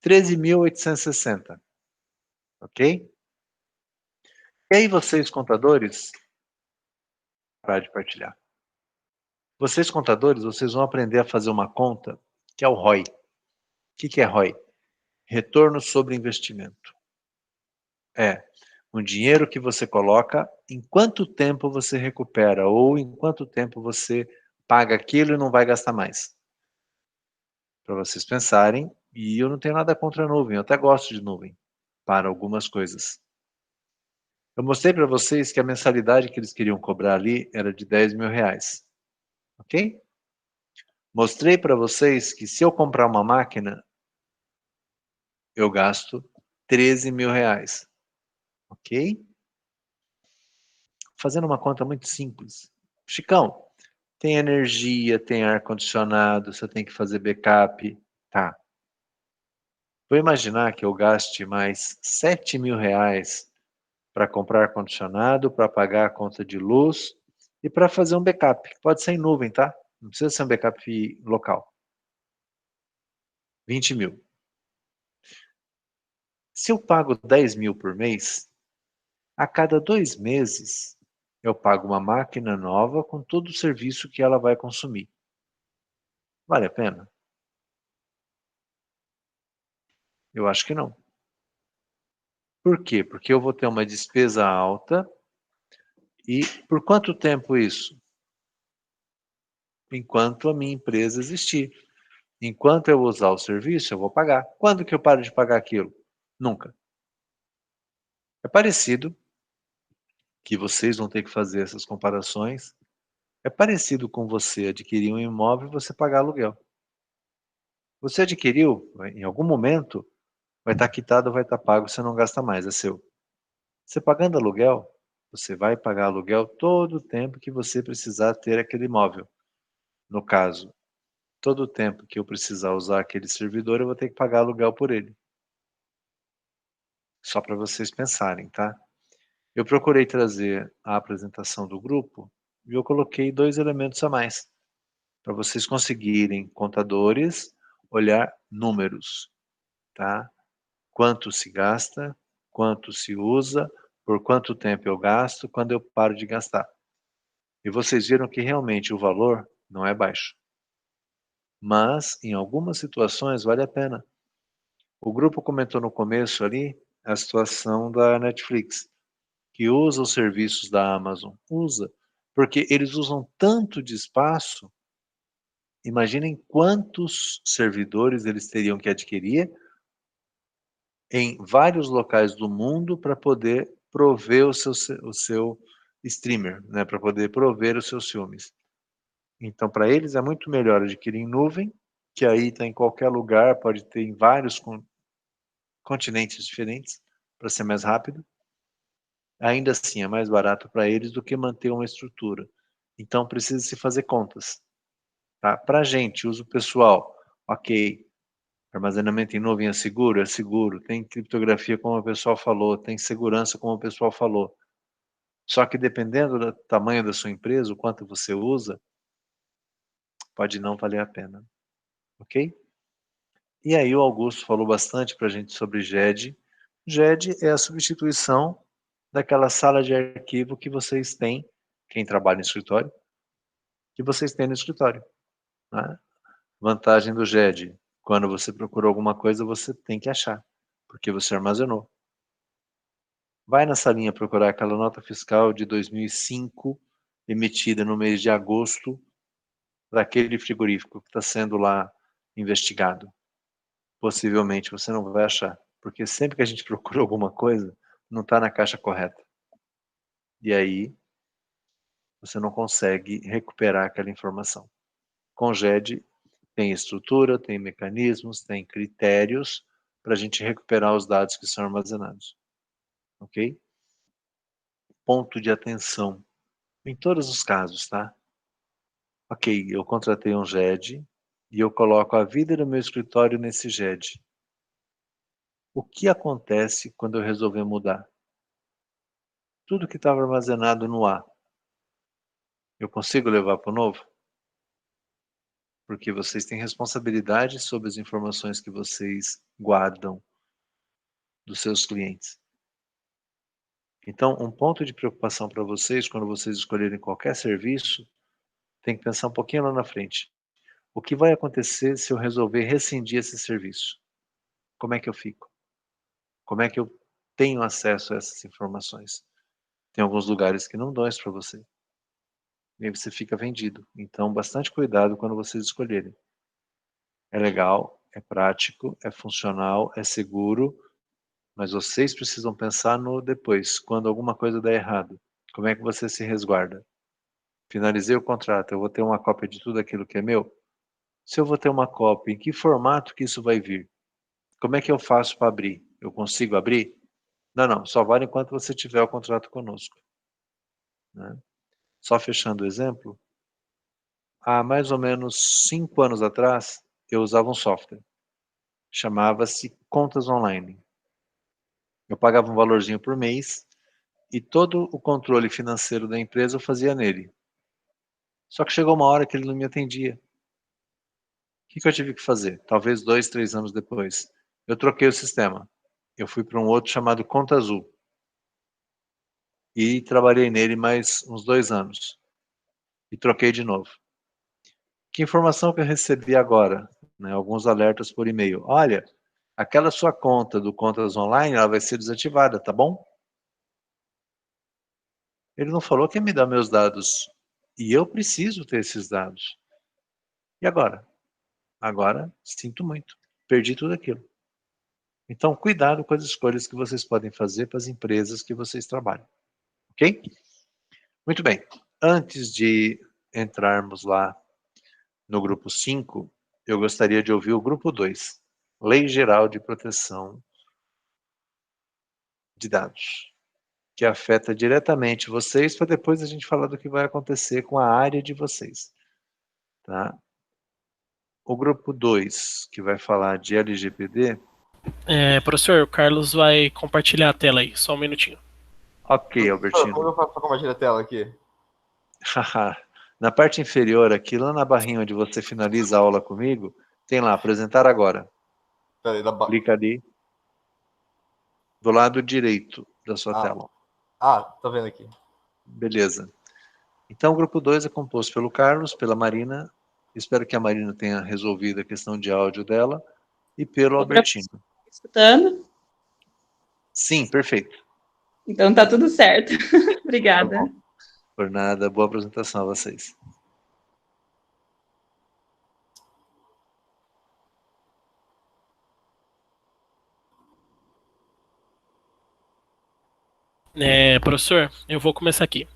13.860. Ok? E aí vocês, contadores, parar de partilhar. Vocês, contadores, vocês vão aprender a fazer uma conta que é o ROI. O que é ROI? Retorno sobre investimento. Um dinheiro que você coloca, em quanto tempo você recupera, ou em quanto tempo você paga aquilo e não vai gastar mais. Para vocês pensarem, e eu não tenho nada contra a nuvem, eu até gosto de nuvem, para algumas coisas. Eu mostrei para vocês que a mensalidade que eles queriam cobrar ali era de R$10.000, ok? Mostrei para vocês que se eu comprar uma máquina, eu gasto R$13.000, ok? Fazendo uma conta muito simples. Chicão, tem energia, tem ar-condicionado, você tem que fazer backup, tá? Vou imaginar que eu gaste mais R$7.000 para comprar ar-condicionado, para pagar a conta de luz e para fazer um backup. Pode ser em nuvem, tá? Não precisa ser um backup local. 20.000. Se eu pago 10.000 por mês, a cada 2 meses eu pago uma máquina nova com todo o serviço que ela vai consumir. Vale a pena? Eu acho que não. Por quê? Porque eu vou ter uma despesa alta e por quanto tempo isso? Enquanto a minha empresa existir. Enquanto eu usar o serviço, eu vou pagar. Quando que eu paro de pagar aquilo? Nunca. É parecido, que vocês vão ter que fazer essas comparações, é parecido com você adquirir um imóvel e você pagar aluguel. Você adquiriu, em algum momento, vai estar quitado, vai estar pago, você não gasta mais, é seu. Você pagando aluguel, você vai pagar aluguel todo o tempo que você precisar ter aquele imóvel. No caso, todo o tempo que eu precisar usar aquele servidor, eu vou ter que pagar aluguel por ele. Só para vocês pensarem, tá? Eu procurei trazer a apresentação do grupo e eu coloquei 2 elementos a mais, para vocês conseguirem, contadores, olhar números, tá? Quanto se gasta, quanto se usa, por quanto tempo eu gasto, quando eu paro de gastar. E vocês viram que realmente o valor não é baixo. Mas, em algumas situações, vale a pena. O grupo comentou no começo ali a situação da Netflix, que usa os serviços da Amazon. Usa, porque eles usam tanto de espaço. Imaginem quantos servidores eles teriam que adquirir em vários locais do mundo para poder prover o seu streamer, né, para poder prover os seus filmes. Então, para eles é muito melhor adquirir em nuvem, que aí está em qualquer lugar, pode ter em vários continentes diferentes, para ser mais rápido. Ainda assim, é mais barato para eles do que manter uma estrutura. Então, precisa se fazer contas. Tá? Para a gente, uso pessoal, ok. Armazenamento em nuvem é seguro? É seguro. Tem criptografia, como o pessoal falou. Tem segurança, como o pessoal falou. Só que dependendo do tamanho da sua empresa, o quanto você usa, pode não valer a pena. Ok? E aí o Augusto falou bastante para a gente sobre GED. GED é a substituição daquela sala de arquivo que vocês têm, quem trabalha em escritório, que vocês têm no escritório. Né? Vantagem do GED, quando você procura alguma coisa, você tem que achar, porque você armazenou. Vai na salinha procurar aquela nota fiscal de 2005, emitida no mês de agosto, daquele frigorífico que está sendo lá investigado. Possivelmente você não vai achar, porque sempre que a gente procura alguma coisa, não está na caixa correta. E aí, você não consegue recuperar aquela informação. Com GED, tem estrutura, tem mecanismos, tem critérios para a gente recuperar os dados que são armazenados. Ok? Ponto de atenção. Em todos os casos, tá? Ok, eu contratei um GED e eu coloco a vida do meu escritório nesse GED. O que acontece quando eu resolver mudar? Tudo que estava armazenado no A, eu consigo levar para o novo? Porque vocês têm responsabilidade sobre as informações que vocês guardam dos seus clientes. Então, um ponto de preocupação para vocês, quando vocês escolherem qualquer serviço, tem que pensar um pouquinho lá na frente. O que vai acontecer se eu resolver rescindir esse serviço? Como é que eu fico? Como é que eu tenho acesso a essas informações. Tem alguns lugares que não dão isso para você. E aí você fica vendido. Então, bastante cuidado quando vocês escolherem. É legal, é prático, é funcional, é seguro, mas vocês precisam pensar no depois, quando alguma coisa der errado. Como é que você se resguarda? Finalizei o contrato, eu vou ter uma cópia de tudo aquilo que é meu? Se eu vou ter uma cópia, em que formato que isso vai vir? Como é que eu faço para abrir? Eu consigo abrir? Não, só vale enquanto você tiver o contrato conosco. Né? Só fechando o exemplo, há mais ou menos 5 anos atrás, eu usava um software. Chamava-se Contas Online. Eu pagava um valorzinho por mês e todo o controle financeiro da empresa eu fazia nele. Só que chegou uma hora que ele não me atendia. O que eu tive que fazer? Talvez 2, 3 anos depois. Eu troquei o sistema. Eu fui para um outro chamado Conta Azul. E trabalhei nele mais uns 2 anos. E troquei de novo. Que informação que eu recebi agora? Né, alguns alertas por e-mail. Olha, aquela sua conta do Contas Online, ela vai ser desativada, tá bom? Ele não falou que ia me dar meus dados. E eu preciso ter esses dados. E agora? Agora, sinto muito. Perdi tudo aquilo. Então, cuidado com as escolhas que vocês podem fazer para as empresas que vocês trabalham. Ok? Muito bem. Antes de entrarmos lá no grupo 5, eu gostaria de ouvir o grupo 2. Lei Geral de Proteção de Dados, que afeta diretamente vocês, para depois a gente falar do que vai acontecer com a área de vocês. Tá? O grupo 2, que vai falar de LGPD. Professor, o Carlos vai compartilhar a tela aí, só um minutinho. Ok, Albertino. Como eu faço para compartilhar a tela aqui? Na parte inferior aqui, lá na barrinha onde você finaliza a aula comigo, tem lá, apresentar agora. Peraí, clica ali. Do lado direito da sua tela. Tô vendo aqui. Beleza. Então o grupo 2 é composto pelo Carlos, pela Marina. Espero que a Marina tenha resolvido a questão de áudio dela. E pelo Albertino. Escutando? Sim, perfeito. Então tá tudo certo. Obrigada. Por nada, boa apresentação a vocês. Professor, eu vou começar aqui.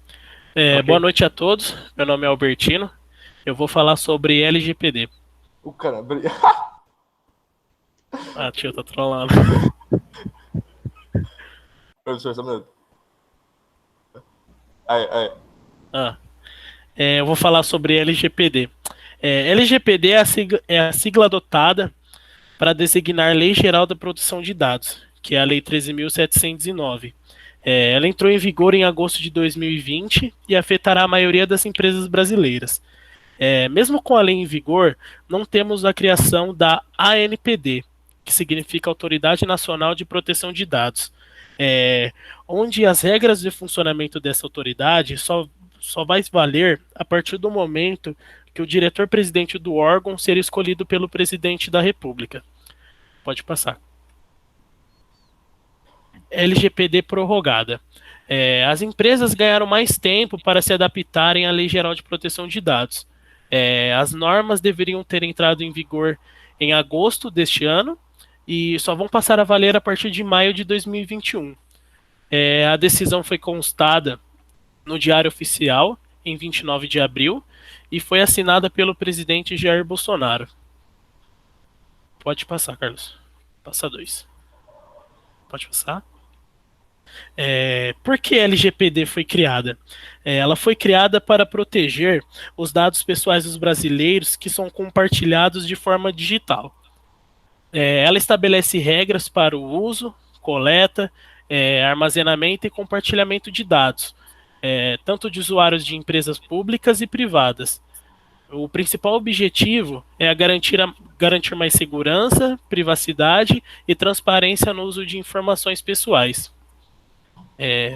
Okay. Boa noite a todos, meu nome é Albertino. Eu vou falar sobre LGPD. O cara... Tio, tá trolando. Professor, só um minuto. Eu vou falar sobre LGPD. LGPD é a sigla adotada para designar Lei Geral da Proteção de Dados, que é a Lei 13.709. Ela entrou em vigor em agosto de 2020 e afetará a maioria das empresas brasileiras. Mesmo com a lei em vigor, não temos a criação da ANPD, que significa Autoridade Nacional de Proteção de Dados, onde as regras de funcionamento dessa autoridade só vai valer a partir do momento que o diretor-presidente do órgão ser escolhido pelo presidente da República. Pode passar. LGPD prorrogada. As empresas ganharam mais tempo para se adaptarem à Lei Geral de Proteção de Dados. As normas deveriam ter entrado em vigor em agosto deste ano e só vão passar a valer a partir de maio de 2021. A decisão foi constada no Diário Oficial em 29 de abril e foi assinada pelo presidente Jair Bolsonaro. Pode passar, Carlos. Passa 2. Pode passar. Por que a LGPD foi criada? Ela foi criada para proteger os dados pessoais dos brasileiros que são compartilhados de forma digital. Ela estabelece regras para o uso, coleta, armazenamento e compartilhamento de dados, tanto de usuários de empresas públicas e privadas. O principal objetivo é garantir mais segurança, privacidade e transparência no uso de informações pessoais.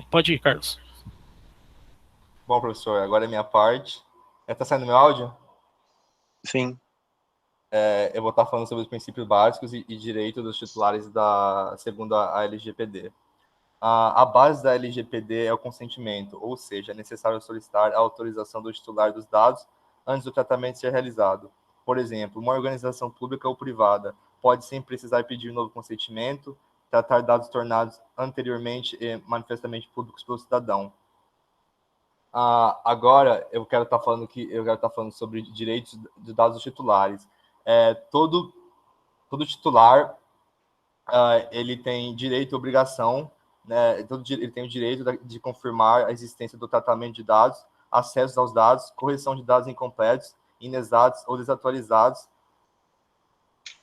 Pode ir, Carlos. Bom, professor, agora é minha parte. Tá saindo meu áudio? Sim. Eu vou estar falando sobre os princípios básicos e direitos dos titulares segundo a LGPD. A base da LGPD é o consentimento, ou seja, é necessário solicitar a autorização do titular dos dados antes do tratamento ser realizado. Por exemplo, uma organização pública ou privada pode, sem precisar pedir novo consentimento, tratar dados tornados anteriormente e manifestamente públicos pelo cidadão. Agora, eu quero estar falando sobre direitos de dados dos titulares. Todo titular ele tem direito e obrigação, né? Ele tem o direito de confirmar a existência do tratamento de dados, acesso aos dados, correção de dados incompletos, inexatos ou desatualizados,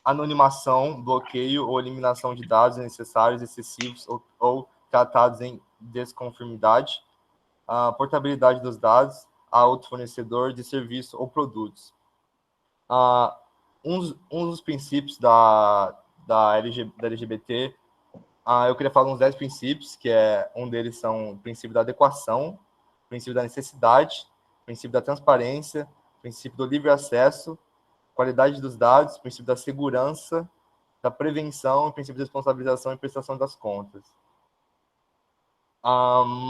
anonimação, bloqueio ou eliminação de dados necessários, excessivos ou tratados em desconformidade, a portabilidade dos dados a outro fornecedor de serviço ou produtos. Um dos princípios da LGBT, eu queria falar uns 10 princípios, que um deles são o princípio da adequação, o princípio da necessidade, o princípio da transparência, o princípio do livre acesso, qualidade dos dados, o princípio da segurança, da prevenção, o princípio de responsabilização e prestação das contas.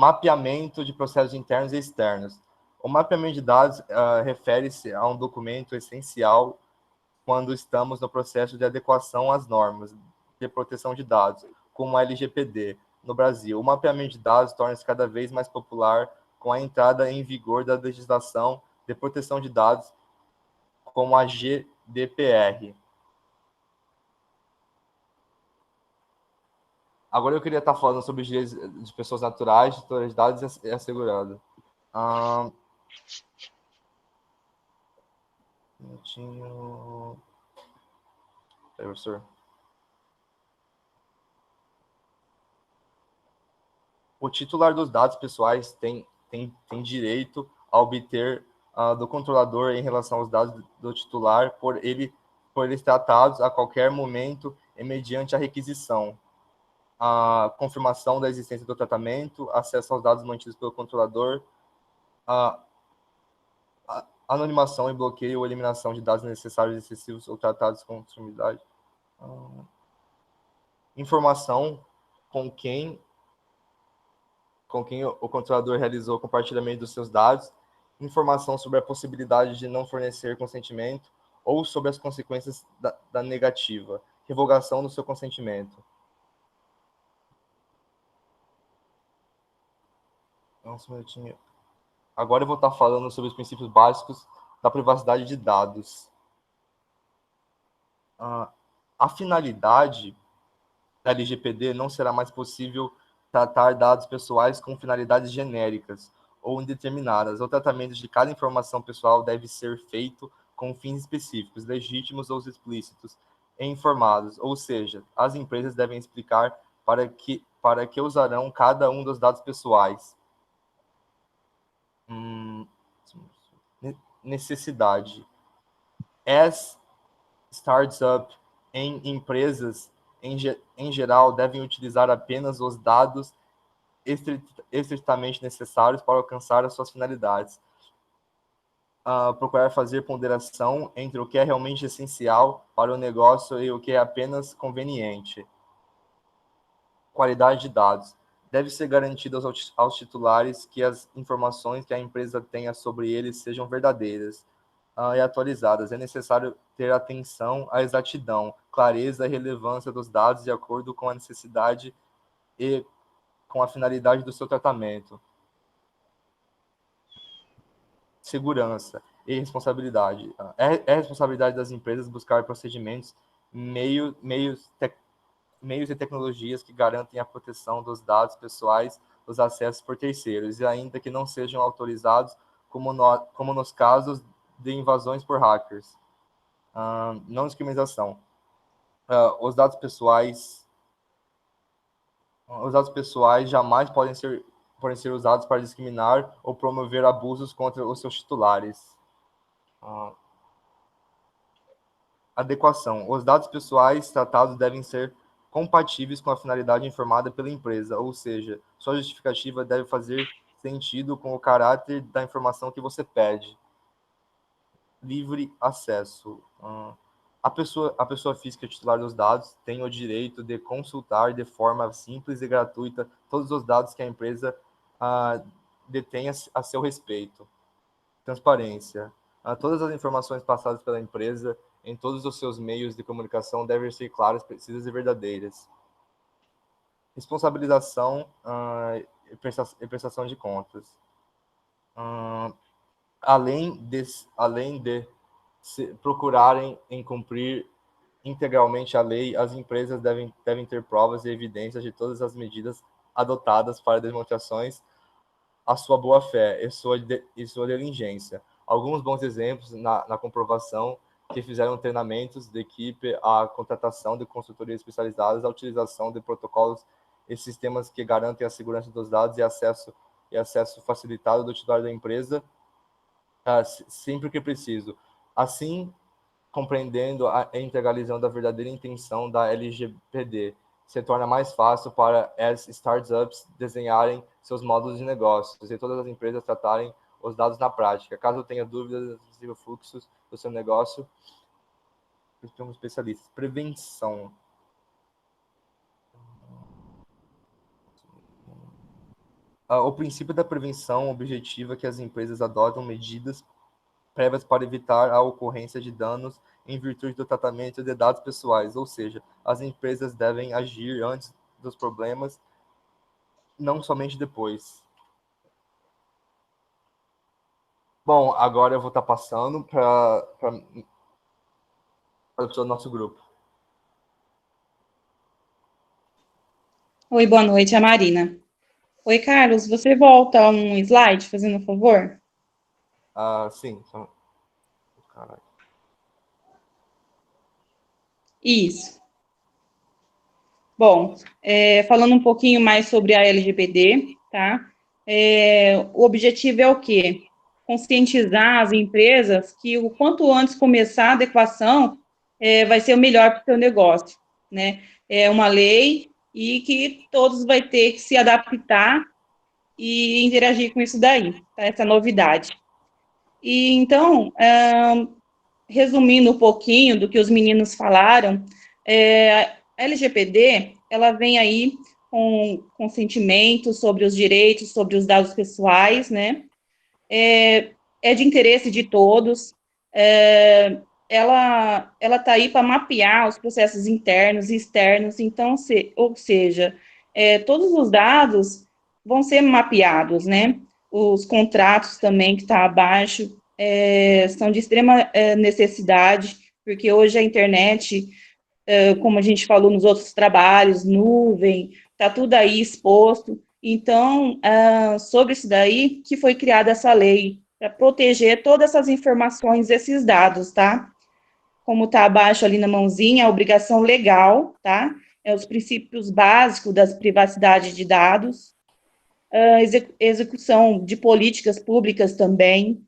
Mapeamento de processos internos e externos. O mapeamento de dados refere-se a um documento essencial quando estamos no processo de adequação às normas de proteção de dados, como a LGPD no Brasil. O mapeamento de dados torna-se cada vez mais popular com a entrada em vigor da legislação de proteção de dados, como a GDPR. Agora eu queria estar falando sobre os direitos de pessoas naturais, titulares de dados e assegurado. Professor. O titular dos dados pessoais tem direito a obter do controlador em relação aos dados do titular por eles tratados a qualquer momento e mediante a requisição, a confirmação da existência do tratamento, acesso aos dados mantidos pelo controlador, a anonimação e bloqueio ou eliminação de dados necessários, excessivos ou tratados com sumidade, informação com quem o controlador realizou o compartilhamento dos seus dados, informação sobre a possibilidade de não fornecer consentimento ou sobre as consequências da negativa, revogação do seu consentimento. Nossa, um minutinho. Agora eu vou estar falando sobre os princípios básicos da privacidade de dados. A finalidade da LGPD não será mais possível tratar dados pessoais com finalidades genéricas ou indeterminadas. O tratamento de cada informação pessoal deve ser feito com fins específicos, legítimos ou explícitos e informados, ou seja, as empresas devem explicar para que usarão cada um dos dados pessoais. Necessidade. As startups em empresas, em geral, devem utilizar apenas os dados estritamente necessários para alcançar as suas finalidades. Procurar fazer ponderação entre o que é realmente essencial para o negócio e o que é apenas conveniente. Qualidade de dados. Deve ser garantida aos titulares que as informações que a empresa tenha sobre eles sejam verdadeiras e atualizadas. É necessário ter atenção à exatidão, clareza e relevância dos dados de acordo com a necessidade e com a finalidade do seu tratamento. Segurança e responsabilidade. É responsabilidade das empresas buscar procedimentos, meios e tecnologias que garantem a proteção dos dados pessoais dos acessos por terceiros, e ainda que não sejam autorizados, como nos casos de invasões por hackers. Não discriminação. Os dados pessoais jamais podem ser usados para discriminar ou promover abusos contra os seus titulares. Adequação. Os dados pessoais tratados devem ser compatíveis com a finalidade informada pela empresa, ou seja, sua justificativa deve fazer sentido com o caráter da informação que você pede. Livre acesso. A pessoa física titular dos dados tem o direito de consultar de forma simples e gratuita todos os dados que a empresa detém a seu respeito. Transparência. Todas as informações passadas pela empresa em todos os seus meios de comunicação devem ser claras, precisas e verdadeiras. Responsabilização e prestação de contas. Além de procurarem em cumprir integralmente a lei, as empresas devem ter provas e evidências de todas as medidas adotadas para demonstrações a sua boa-fé e sua diligência. Alguns bons exemplos na comprovação que fizeram treinamentos de equipe, a contratação de consultorias especializadas, a utilização de protocolos e sistemas que garantem a segurança dos dados e acesso facilitado do titular da empresa, sempre que preciso. Assim, compreendendo e integralizando a verdadeira intenção da LGPD, se torna mais fácil para as startups desenharem seus modos de negócios e todas as empresas tratarem os dados na prática. Caso tenha dúvidas sobre o fluxo do seu negócio, temos especialistas. Prevenção. O princípio da prevenção objetiva é que as empresas adotam medidas prévias para evitar a ocorrência de danos em virtude do tratamento de dados pessoais, ou seja, as empresas devem agir antes dos problemas, não somente depois. Bom, agora eu vou estar passando para o nosso grupo. Oi, boa noite, é a Marina. Oi, Carlos, você volta um slide, fazendo um favor? Sim. Caralho. Isso. Bom, falando um pouquinho mais sobre a LGPD, tá? O objetivo é o quê? Conscientizar as empresas que o quanto antes começar a adequação vai ser o melhor para o seu negócio, né? É uma lei e que todos vai ter que se adaptar e interagir com isso daí, tá? Essa novidade. E então, resumindo um pouquinho do que os meninos falaram, a LGPD, ela vem aí com consentimento sobre os direitos, sobre os dados pessoais, né? É de interesse de todos, ela está aí para mapear os processos internos e externos, então, ou seja, todos os dados vão ser mapeados, né? Os contratos também que está abaixo são de extrema necessidade, porque hoje a internet, como a gente falou nos outros trabalhos, nuvem, está tudo aí exposto. Então, sobre isso daí que foi criada essa lei, para proteger todas essas informações, esses dados, tá? Como está abaixo ali na mãozinha, a obrigação legal, tá? Os princípios básicos das privacidade de dados, execução de políticas públicas também,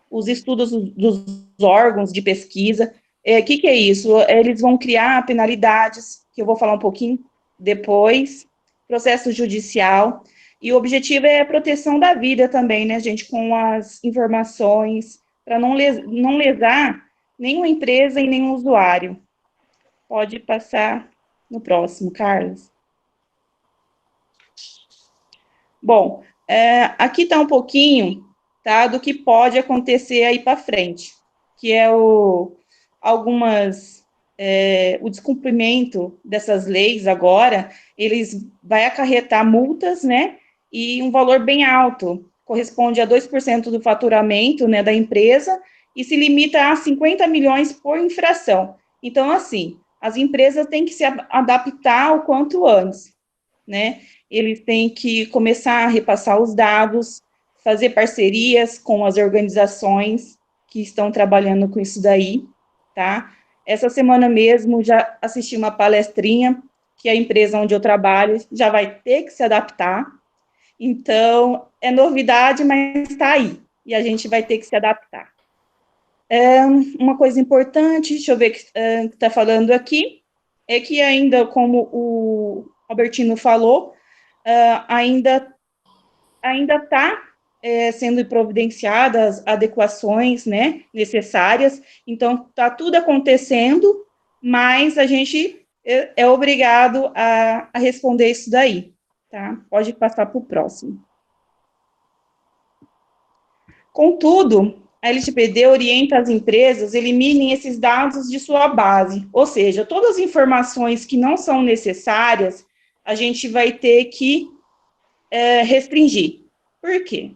os estudos dos órgãos de pesquisa. Que é isso? Eles vão criar penalidades, que eu vou falar um pouquinho depois, processo judicial, e o objetivo é a proteção da vida também, né, gente, com as informações, para não lesar nenhuma empresa e nenhum usuário. Pode passar no próximo, Carlos. Bom, aqui está um pouquinho, tá, do que pode acontecer aí para frente, que é o descumprimento dessas leis agora, eles vai acarretar multas, né, e um valor bem alto, corresponde a 2% do faturamento, né, da empresa, e se limita a 50 milhões por infração. Então, assim, as empresas têm que se adaptar o quanto antes, né, eles têm que começar a repassar os dados, fazer parcerias com as organizações que estão trabalhando com isso daí, tá? Essa semana mesmo já assisti uma palestrinha que a empresa onde eu trabalho já vai ter que se adaptar. Então, é novidade, mas está aí. E a gente vai ter que se adaptar. Uma coisa importante, deixa eu ver o que está falando aqui, é que ainda, como o Albertino falou, ainda está sendo providenciadas adequações, né, necessárias. Então, está tudo acontecendo, mas a gente é obrigado a responder isso daí, tá? Pode passar para o próximo. Contudo, a LGPD orienta as empresas a eliminem esses dados de sua base, ou seja, todas as informações que não são necessárias, a gente vai ter que restringir. Por quê?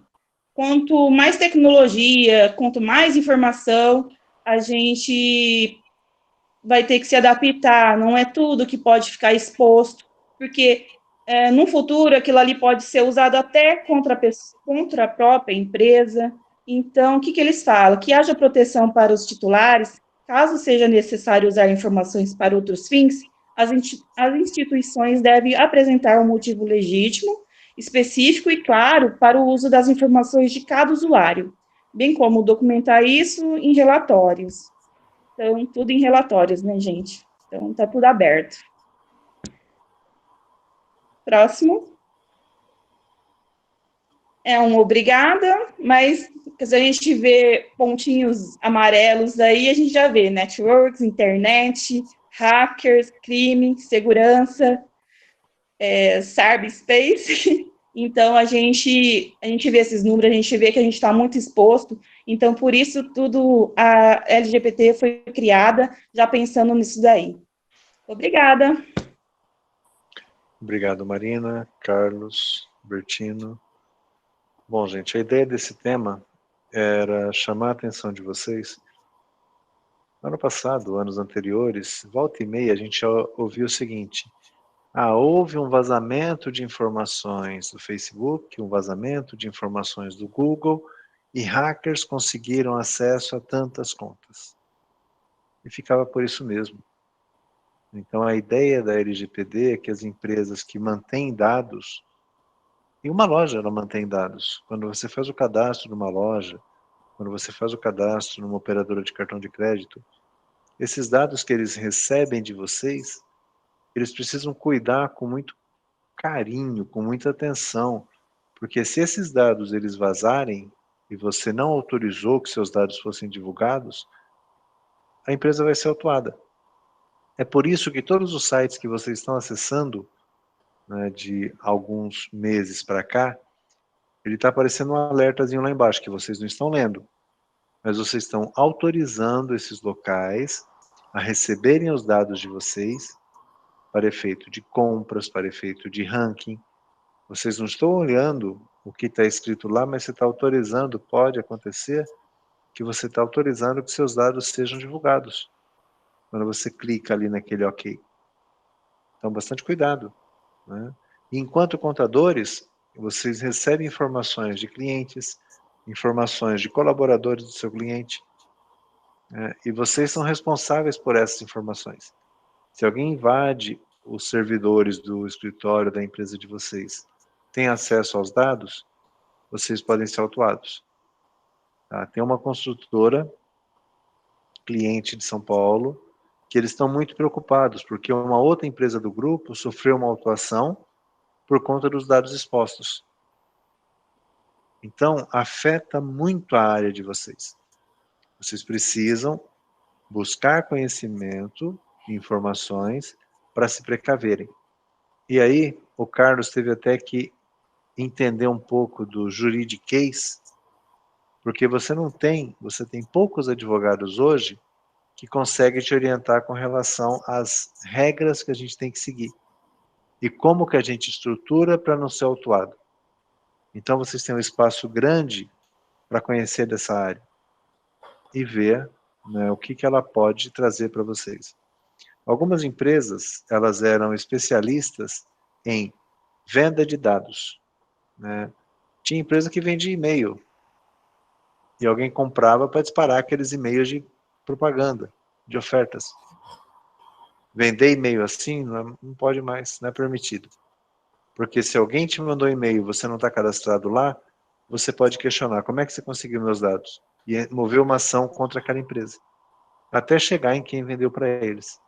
Quanto mais tecnologia, quanto mais informação, a gente vai ter que se adaptar, não é tudo que pode ficar exposto, porque no futuro aquilo ali pode ser usado até contra a própria empresa. Então, o que eles falam? Que haja proteção para os titulares, caso seja necessário usar informações para outros fins, as instituições devem apresentar um motivo legítimo, específico e claro para o uso das informações de cada usuário, bem como documentar isso em relatórios. Então, tudo em relatórios, né, gente? Então, está tudo aberto. Próximo. É um obrigada, mas se a gente vê pontinhos amarelos aí, a gente já vê networks, internet, hackers, crime, segurança, cyberspace. Então, a gente vê esses números, a gente vê que a gente está muito exposto. Então, por isso, tudo, a LGPD foi criada já pensando nisso daí. Obrigada. Obrigado, Marina, Carlos, Bertino. Bom, gente, a ideia desse tema era chamar a atenção de vocês. Ano passado, anos anteriores, volta e meia, a gente já ouviu o seguinte: houve um vazamento de informações do Facebook, um vazamento de informações do Google, e hackers conseguiram acesso a tantas contas. E ficava por isso mesmo. Então, a ideia da LGPD é que as empresas que mantêm dados, e uma loja ela mantém dados. Quando você faz o cadastro numa loja, quando você faz o cadastro numa operadora de cartão de crédito, esses dados que eles recebem de vocês, eles precisam cuidar com muito carinho, com muita atenção, porque se esses dados eles vazarem e você não autorizou que seus dados fossem divulgados, a empresa vai ser autuada. É por isso que todos os sites que vocês estão acessando, né, de alguns meses para cá, ele está aparecendo um alertazinho lá embaixo que vocês não estão lendo, mas vocês estão autorizando esses locais a receberem os dados de vocês para efeito de compras, para efeito de ranking. Vocês não estão olhando o que está escrito lá, mas você está autorizando, pode acontecer que você está autorizando que seus dados sejam divulgados, quando você clica ali naquele OK. Então, bastante cuidado, né? E enquanto contadores, vocês recebem informações de clientes, informações de colaboradores do seu cliente, né? E vocês são responsáveis por essas informações. Se alguém invade os servidores do escritório da empresa de vocês, tem acesso aos dados, vocês podem ser autuados. Tá? Tem uma construtora, cliente de São Paulo, que eles estão muito preocupados, porque uma outra empresa do grupo sofreu uma autuação por conta dos dados expostos. Então, afeta muito a área de vocês. Vocês precisam buscar conhecimento e informações para se precaverem. E aí, o Carlos teve até que entender um pouco do juridiquês, porque você tem poucos advogados hoje que conseguem te orientar com relação às regras que a gente tem que seguir e como que a gente estrutura para não ser autuado. Então, vocês têm um espaço grande para conhecer dessa área e ver, né, o que ela pode trazer para vocês. Algumas empresas, elas eram especialistas em venda de dados, né? Tinha empresa que vendia e-mail e alguém comprava para disparar aqueles e-mails de propaganda, de ofertas. Vender e-mail assim não pode mais, não é permitido. Porque se alguém te mandou e-mail e você não está cadastrado lá, você pode questionar: como é que você conseguiu meus dados? E mover uma ação contra aquela empresa, até chegar em quem vendeu para eles.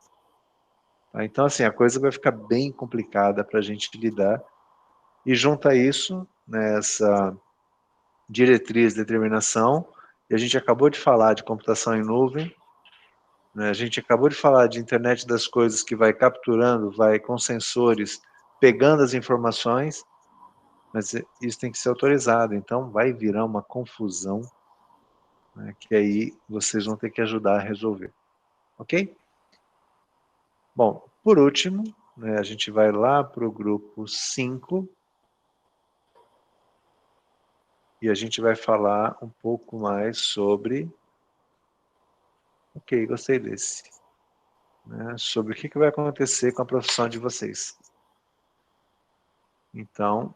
Tá? Então, assim, a coisa vai ficar bem complicada para a gente lidar. E junto a isso, nessa diretriz, determinação, e a gente acabou de falar de computação em nuvem, né? A gente acabou de falar de internet das coisas que vai capturando, vai com sensores, pegando as informações, mas isso tem que ser autorizado, então vai virar uma confusão, né, que aí vocês vão ter que ajudar a resolver, ok? Bom, por último, né, a gente vai lá para o grupo 5, e a gente vai falar um pouco mais sobre... Ok, gostei desse. Né, sobre o que vai acontecer com a profissão de vocês. Então,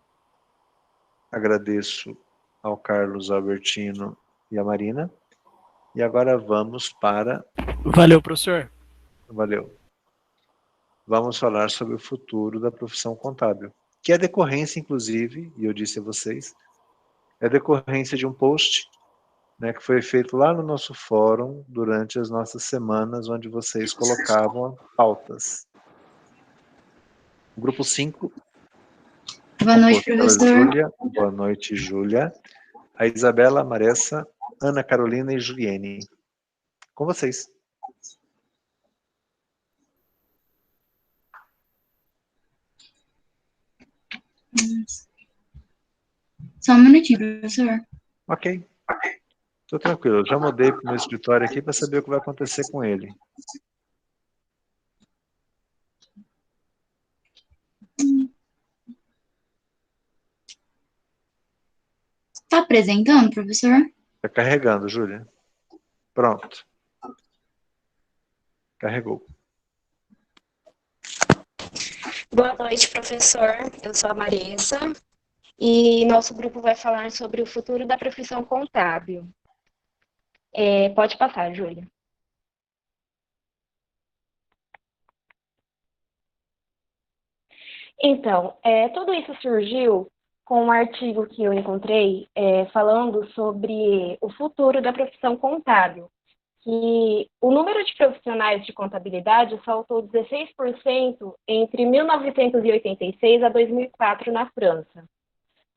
agradeço ao Carlos Albertino e à Marina. E agora vamos para... Valeu, professor. Valeu. Vamos falar sobre o futuro da profissão contábil, que é decorrência, inclusive, e eu disse a vocês, é decorrência de um post, né, que foi feito lá no nosso fórum durante as nossas semanas, onde vocês colocavam pautas. O grupo 5. Boa noite, professor. Júlia. Boa noite, Júlia. A Isabela, a Maressa, Ana Carolina e Juliene. Com vocês. Só um minutinho, professor. Ok. Estou tranquilo. Eu já mudei para o meu escritório aqui para saber o que vai acontecer com ele. Está apresentando, professor? Está carregando, Júlia. Pronto. Carregou. Boa noite, professor. Eu sou a Maressa e nosso grupo vai falar sobre o futuro da profissão contábil. Pode passar, Júlia. Então, tudo isso surgiu com um artigo que eu encontrei falando sobre o futuro da profissão contábil, que o número de profissionais de contabilidade saltou 16% entre 1986 a 2004 na França.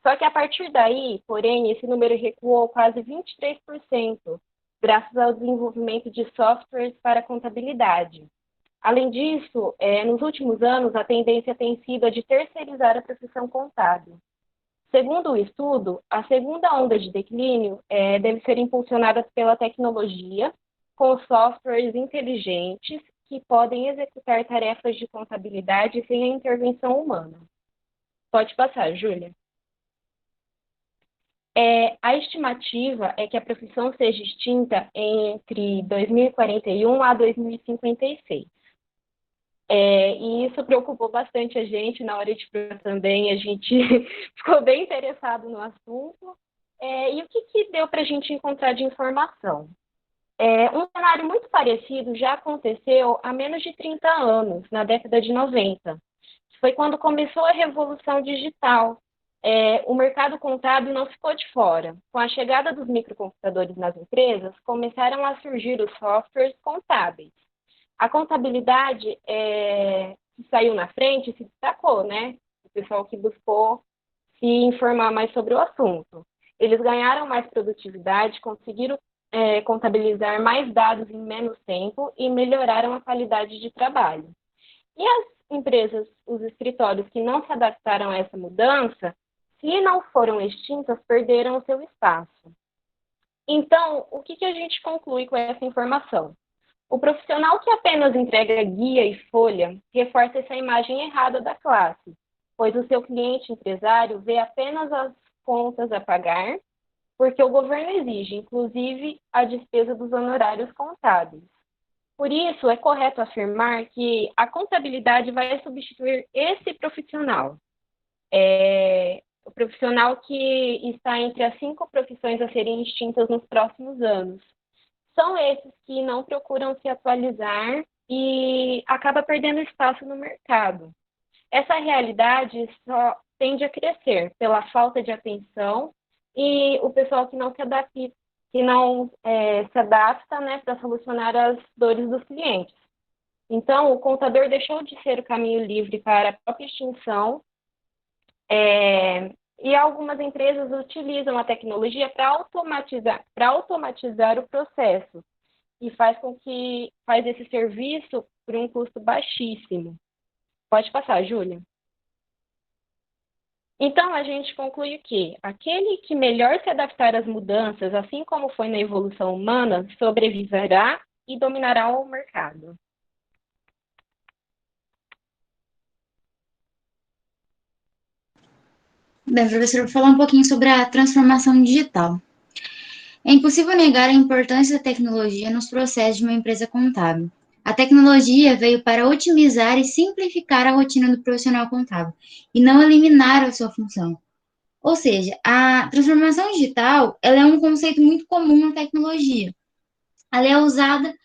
Só que a partir daí, porém, esse número recuou quase 23%, graças ao desenvolvimento de softwares para contabilidade. Além disso, nos últimos anos, a tendência tem sido a de terceirizar a profissão contábil. Segundo o estudo, a segunda onda de declínio deve ser impulsionada pela tecnologia, com softwares inteligentes que podem executar tarefas de contabilidade sem a intervenção humana. Pode passar, Júlia. A estimativa é que a profissão seja extinta entre 2041 a 2056. E isso preocupou bastante a gente na hora de provar também, a gente ficou bem interessado no assunto. E o que deu para a gente encontrar de informação? Um cenário muito parecido já aconteceu há menos de 30 anos, na década de 90. Foi quando começou a revolução digital. O mercado contábil não ficou de fora. Com a chegada dos microcomputadores nas empresas, começaram a surgir os softwares contábeis. A contabilidade que saiu na frente se destacou, né? O pessoal que buscou se informar mais sobre o assunto. Eles ganharam mais produtividade, conseguiram contabilizar mais dados em menos tempo e melhoraram a qualidade de trabalho. E as empresas, os escritórios que não se adaptaram a essa mudança, se não foram extintas, perderam o seu espaço. Então, o que a gente conclui com essa informação? O profissional que apenas entrega guia e folha reforça essa imagem errada da classe, pois o seu cliente empresário vê apenas as contas a pagar, porque o governo exige, inclusive, a despesa dos honorários contábeis. Por isso, é correto afirmar que a contabilidade vai substituir esse profissional. O profissional que está entre as 5 profissões a serem extintas nos próximos anos. São esses que não procuram se atualizar e acaba perdendo espaço no mercado. Essa realidade só tende a crescer pela falta de atenção e o pessoal que não se adapta, né, para solucionar as dores dos clientes. Então, o contador deixou de ser o caminho livre para a própria extinção E algumas empresas utilizam a tecnologia para automatizar o processo e faz esse serviço por um custo baixíssimo. Pode passar, Júlia. Então, a gente conclui que aquele que melhor se adaptar às mudanças, assim como foi na evolução humana, sobreviverá e dominará o mercado. Bem, professor, vou falar um pouquinho sobre a transformação digital. É impossível negar a importância da tecnologia nos processos de uma empresa contábil. A tecnologia veio para otimizar e simplificar a rotina do profissional contábil, e não eliminar a sua função. Ou seja, a transformação digital, ela é um conceito muito comum na tecnologia. Ela é usada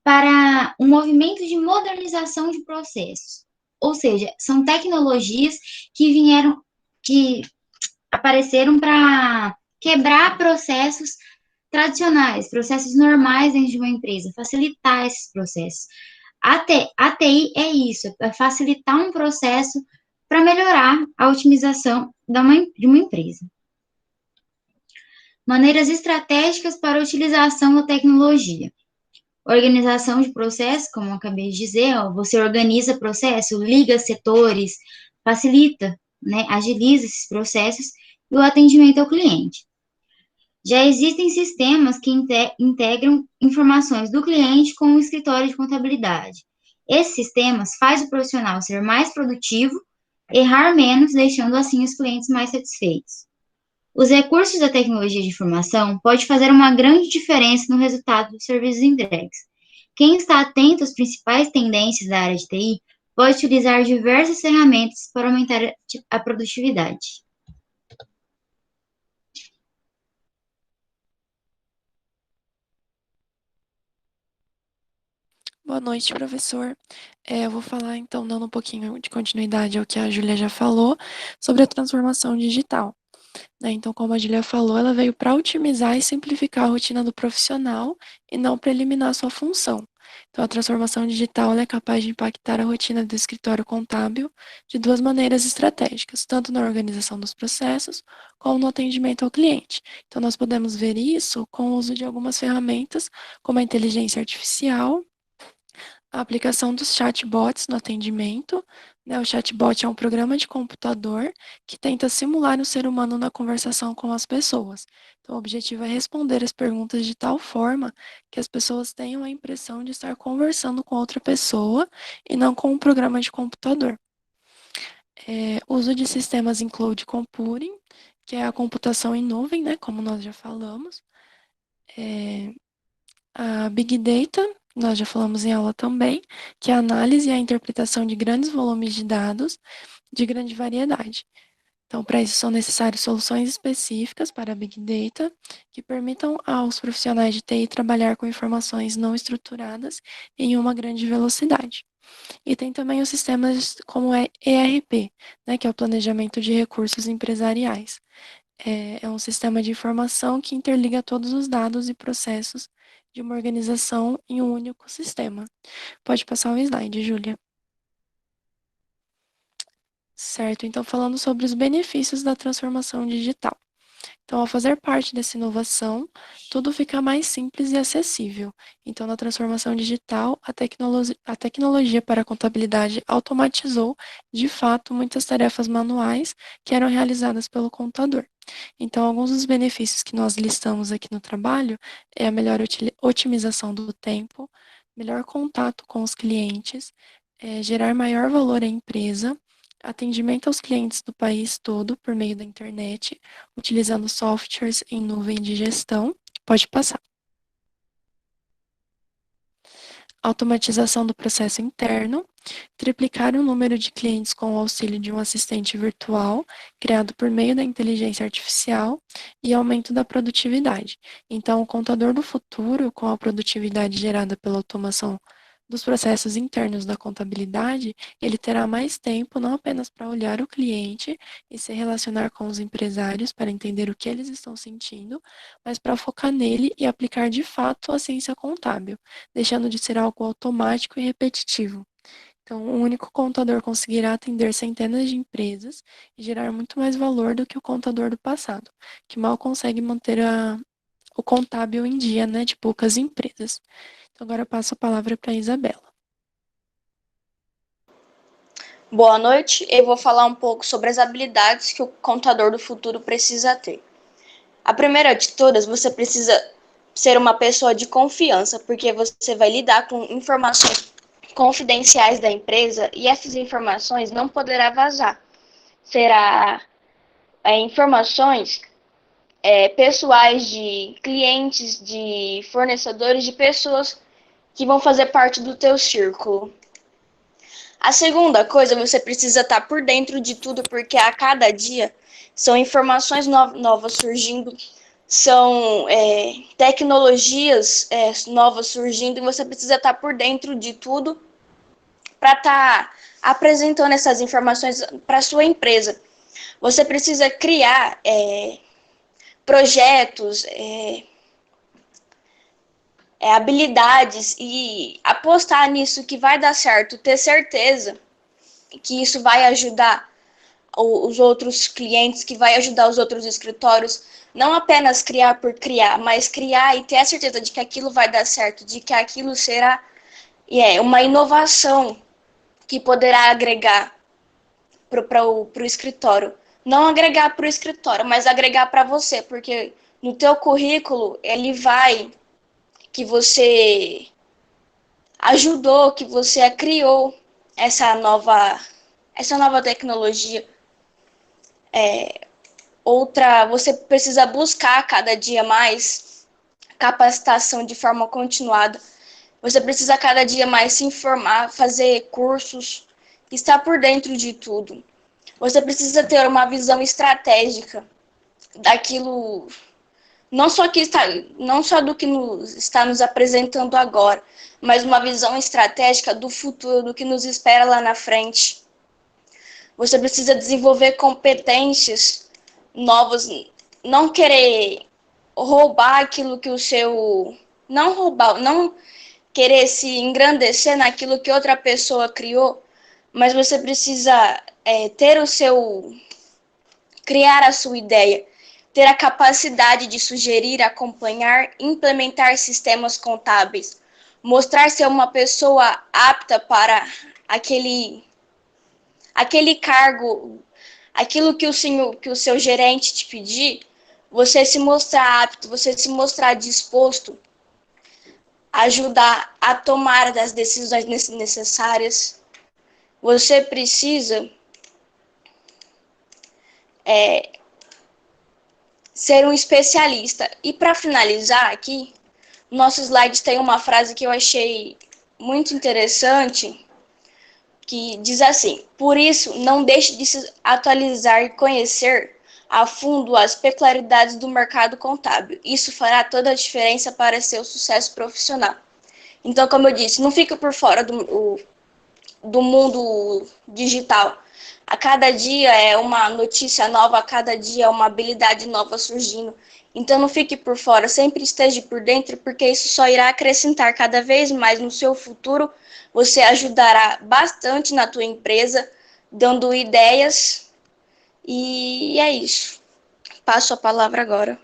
para um movimento de modernização de processos. Ou seja, são tecnologias que apareceram para quebrar processos tradicionais, processos normais dentro de uma empresa, facilitar esses processos. A TI é isso, é facilitar um processo para melhorar a otimização de uma empresa. Maneiras estratégicas para a utilização da tecnologia. Organização de processos, como eu acabei de dizer, você organiza processo, liga setores, facilita, né, agiliza esses processos e o atendimento ao cliente. Já existem sistemas que integram informações do cliente com o escritório de contabilidade. Esses sistemas fazem o profissional ser mais produtivo, errar menos, deixando assim os clientes mais satisfeitos. Os recursos da tecnologia de informação podem fazer uma grande diferença no resultado dos serviços entregues. Quem está atento às principais tendências da área de TI pode utilizar diversas ferramentas para aumentar a produtividade. Boa noite, professor. Eu vou falar, então, dando um pouquinho de continuidade ao que a Júlia já falou, sobre a transformação digital. Então, como a Júlia falou, ela veio para otimizar e simplificar a rotina do profissional e não para eliminar a sua função. Então, a transformação digital é capaz de impactar a rotina do escritório contábil de duas maneiras estratégicas, tanto na organização dos processos, como no atendimento ao cliente. Então, nós podemos ver isso com o uso de algumas ferramentas, como a inteligência artificial, a aplicação dos chatbots no atendimento. O chatbot é um programa de computador que tenta simular o ser humano na conversação com as pessoas. Então, o objetivo é responder as perguntas de tal forma que as pessoas tenham a impressão de estar conversando com outra pessoa e não com um programa de computador. Uso de sistemas em cloud computing, que é a computação em nuvem, como nós já falamos. A Big Data, nós já falamos em aula também, que é a análise e a interpretação de grandes volumes de dados de grande variedade. Então, para isso são necessárias soluções específicas para a Big Data que permitam aos profissionais de TI trabalhar com informações não estruturadas em uma grande velocidade. E tem também os sistemas como ERP, que é o Planejamento de Recursos Empresariais. É um sistema de informação que interliga todos os dados e processos de uma organização em um único sistema. Pode passar o slide, Júlia. Certo, então falando sobre os benefícios da transformação digital. Então, ao fazer parte dessa inovação, tudo fica mais simples e acessível. Então, na transformação digital, a tecnologia para a contabilidade automatizou, de fato, muitas tarefas manuais que eram realizadas pelo contador. Então, alguns dos benefícios que nós listamos aqui no trabalho é a melhor otimização do tempo, melhor contato com os clientes, gerar maior valor à empresa, atendimento aos clientes do país todo por meio da internet, utilizando softwares em nuvem de gestão. Pode passar. Automatização do processo interno, triplicar o número de clientes com o auxílio de um assistente virtual, criado por meio da inteligência artificial, e aumento da produtividade. Então, o contador do futuro, com a produtividade gerada pela automação dos processos internos da contabilidade, ele terá mais tempo não apenas para olhar o cliente e se relacionar com os empresários para entender o que eles estão sentindo, mas para focar nele e aplicar de fato a ciência contábil, deixando de ser algo automático e repetitivo. Então, um único contador conseguirá atender centenas de empresas e gerar muito mais valor do que o contador do passado, que mal consegue manter o contábil em dia, né, de poucas empresas. Então, agora eu passo a palavra para a Isabela. Boa noite, eu vou falar um pouco sobre as habilidades que o contador do futuro precisa ter. A primeira de todas, você precisa ser uma pessoa de confiança, porque você vai lidar com informações confidenciais da empresa e essas informações não poderá vazar. Será informações pessoais de clientes, de fornecedores, de pessoas que vão fazer parte do teu círculo. A segunda coisa, você precisa estar por dentro de tudo, porque a cada dia são informações novas surgindo, são tecnologias novas surgindo, e você precisa estar por dentro de tudo para estar apresentando essas informações para a sua empresa. Você precisa criar projetos, habilidades e apostar nisso que vai dar certo, ter certeza que isso vai ajudar os outros clientes, que vai ajudar os outros escritórios, não apenas criar por criar, mas criar e ter a certeza de que aquilo vai dar certo, de que aquilo será uma inovação que poderá agregar para o escritório. Não agregar para o escritório, mas agregar para você, porque no teu currículo ele vai que você ajudou, que você criou essa nova tecnologia. Você precisa buscar cada dia mais capacitação de forma continuada. Você precisa cada dia mais se informar, fazer cursos, estar por dentro de tudo. Você precisa ter uma visão estratégica daquilo, não só do que está nos apresentando agora, mas uma visão estratégica do futuro, do que nos espera lá na frente. Você precisa desenvolver competências novas, não querer roubar aquilo que não querer se engrandecer naquilo que outra pessoa criou, mas você precisa criar a sua ideia, ter a capacidade de sugerir, acompanhar, implementar sistemas contábeis, mostrar ser uma pessoa apta para aquele cargo, aquilo que o seu gerente te pedir, você se mostrar apto, você se mostrar disposto a ajudar a tomar as decisões necessárias. Você precisa ser um especialista. E para finalizar aqui, nossos slides tem uma frase que eu achei muito interessante, que diz assim: por isso, não deixe de se atualizar e conhecer a fundo as peculiaridades do mercado contábil. Isso fará toda a diferença para seu sucesso profissional. Então, como eu disse, não fique por fora do mundo digital. A cada dia é uma notícia nova, a cada dia é uma habilidade nova surgindo. Então não fique por fora, sempre esteja por dentro, porque isso só irá acrescentar cada vez mais no seu futuro. Você ajudará bastante na tua empresa, dando ideias, e é isso. Passo a palavra agora.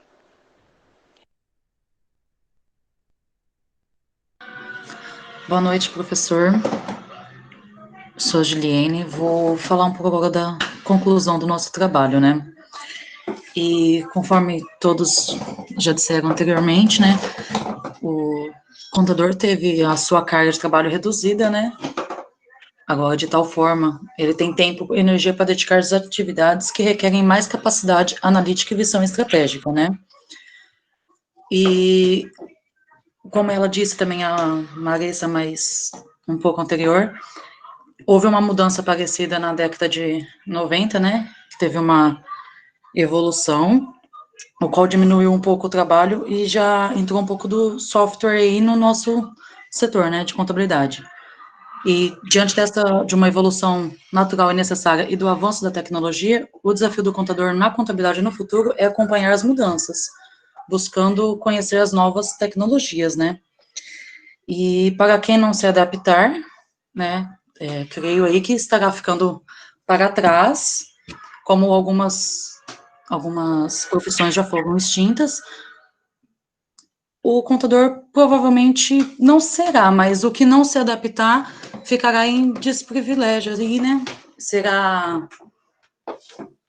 Boa noite, professor. Sou a Juliene, vou falar um pouco agora da conclusão do nosso trabalho, né? E conforme todos já disseram anteriormente, né, o contador teve a sua carga de trabalho reduzida, né? Agora, de tal forma, ele tem tempo e energia para dedicar às atividades que requerem mais capacidade analítica e visão estratégica, né? E, como ela disse também, a Marissa, mas um pouco anterior, houve uma mudança parecida na década de 90, né? Teve uma evolução, o qual diminuiu um pouco o trabalho e já entrou um pouco do software aí no nosso setor, né, de contabilidade. E diante de uma evolução natural e necessária e do avanço da tecnologia, o desafio do contador na contabilidade no futuro é acompanhar as mudanças, buscando conhecer as novas tecnologias, né? E para quem não se adaptar, né, creio aí que estará ficando para trás, como algumas profissões já foram extintas. O contador provavelmente não será, mas o que não se adaptar ficará em desprivilégio aí, né? Será,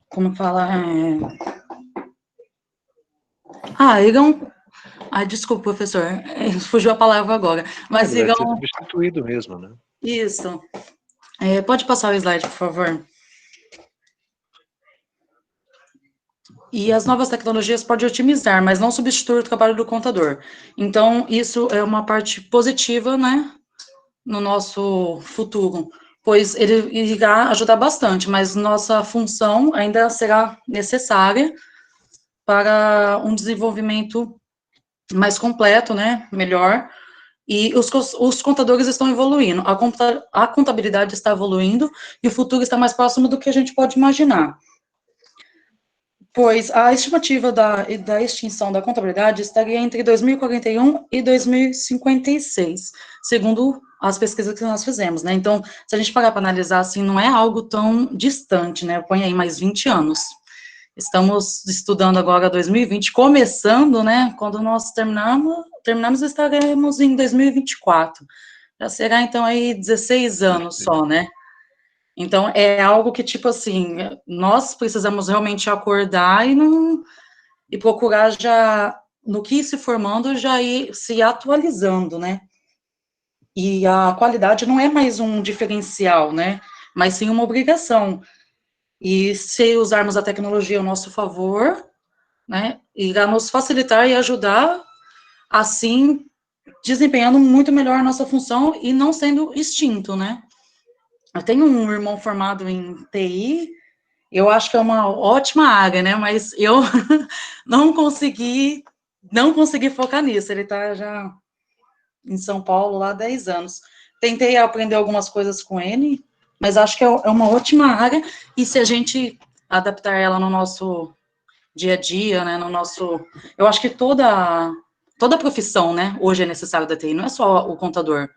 como fala, irão... desculpa, professor, fugiu a palavra agora, mas Ele vai ser irão... substituído mesmo, né? Isso. Pode passar o slide, por favor. E as novas tecnologias podem otimizar, mas não substituir o trabalho do contador. Então, isso é uma parte positiva, né, no nosso futuro, pois ele irá ajudar bastante, mas nossa função ainda será necessária para um desenvolvimento mais completo, né, melhor, e os contadores estão evoluindo, a contabilidade está evoluindo, e o futuro está mais próximo do que a gente pode imaginar. Pois a estimativa da extinção da contabilidade estaria entre 2041 e 2056, segundo as pesquisas que nós fizemos, né? Então, se a gente parar para analisar, assim, não é algo tão distante, né? Põe aí mais 20 anos. Estamos estudando agora 2020, começando, né? Quando nós terminamos estaremos em 2024. Já será, então, aí 16 anos só, né? Então, é algo que, tipo assim, nós precisamos realmente acordar e procurar já, no que ir se formando, já ir se atualizando, né? E a qualidade não é mais um diferencial, né? Mas sim uma obrigação. E se usarmos a tecnologia ao nosso favor, né? Irá nos facilitar e ajudar, assim, desempenhando muito melhor a nossa função e não sendo extinto, né? Eu tenho um irmão formado em TI, eu acho que é uma ótima área, né? Mas eu não consegui focar nisso. Ele está já em São Paulo lá há 10 anos. Tentei aprender algumas coisas com ele, mas acho que é uma ótima área, e se a gente adaptar ela no nosso dia a dia, né? Eu acho que toda profissão, né, hoje é necessária da TI, não é só o contador.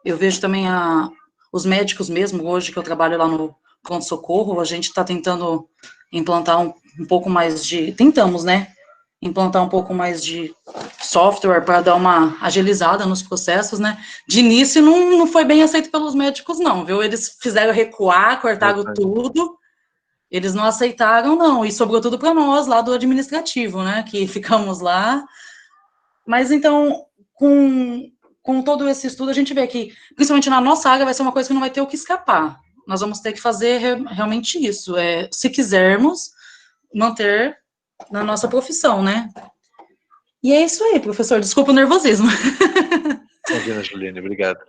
Eu vejo também os médicos mesmo, hoje que eu trabalho lá no pronto-socorro, a gente está tentando implantar um pouco mais de... Tentamos, né? Implantar um pouco mais de software para dar uma agilizada nos processos, né? De início não foi bem aceito pelos médicos, não, viu? Eles fizeram recuar, cortaram tudo, eles não aceitaram, não, e sobrou tudo para nós, lá do administrativo, né? Que ficamos lá. Mas, então, com todo esse estudo, a gente vê que, principalmente na nossa área, vai ser uma coisa que não vai ter o que escapar. Nós vamos ter que fazer realmente isso, se quisermos manter na nossa profissão, né? E é isso aí, professor. Desculpa o nervosismo. Imagina, Juliane, obrigado.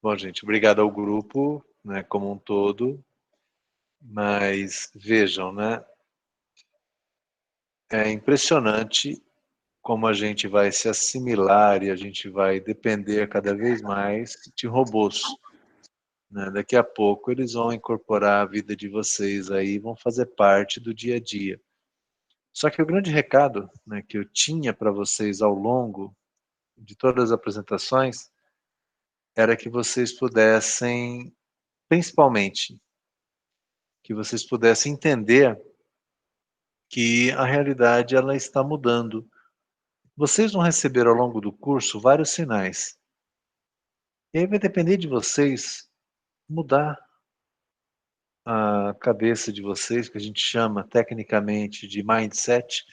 Bom, gente, obrigado ao grupo, né, como um todo, mas vejam, né, é impressionante como a gente vai se assimilar e a gente vai depender cada vez mais de robôs, né? Daqui a pouco eles vão incorporar a vida de vocês aí, vão fazer parte do dia a dia. Só que o grande recado, né, que eu tinha para vocês ao longo de todas as apresentações era que vocês pudessem, principalmente, que vocês pudessem entender que a realidade ela está mudando. Vocês vão receber ao longo do curso vários sinais. E aí vai depender de vocês mudar a cabeça de vocês, que a gente chama tecnicamente de mindset,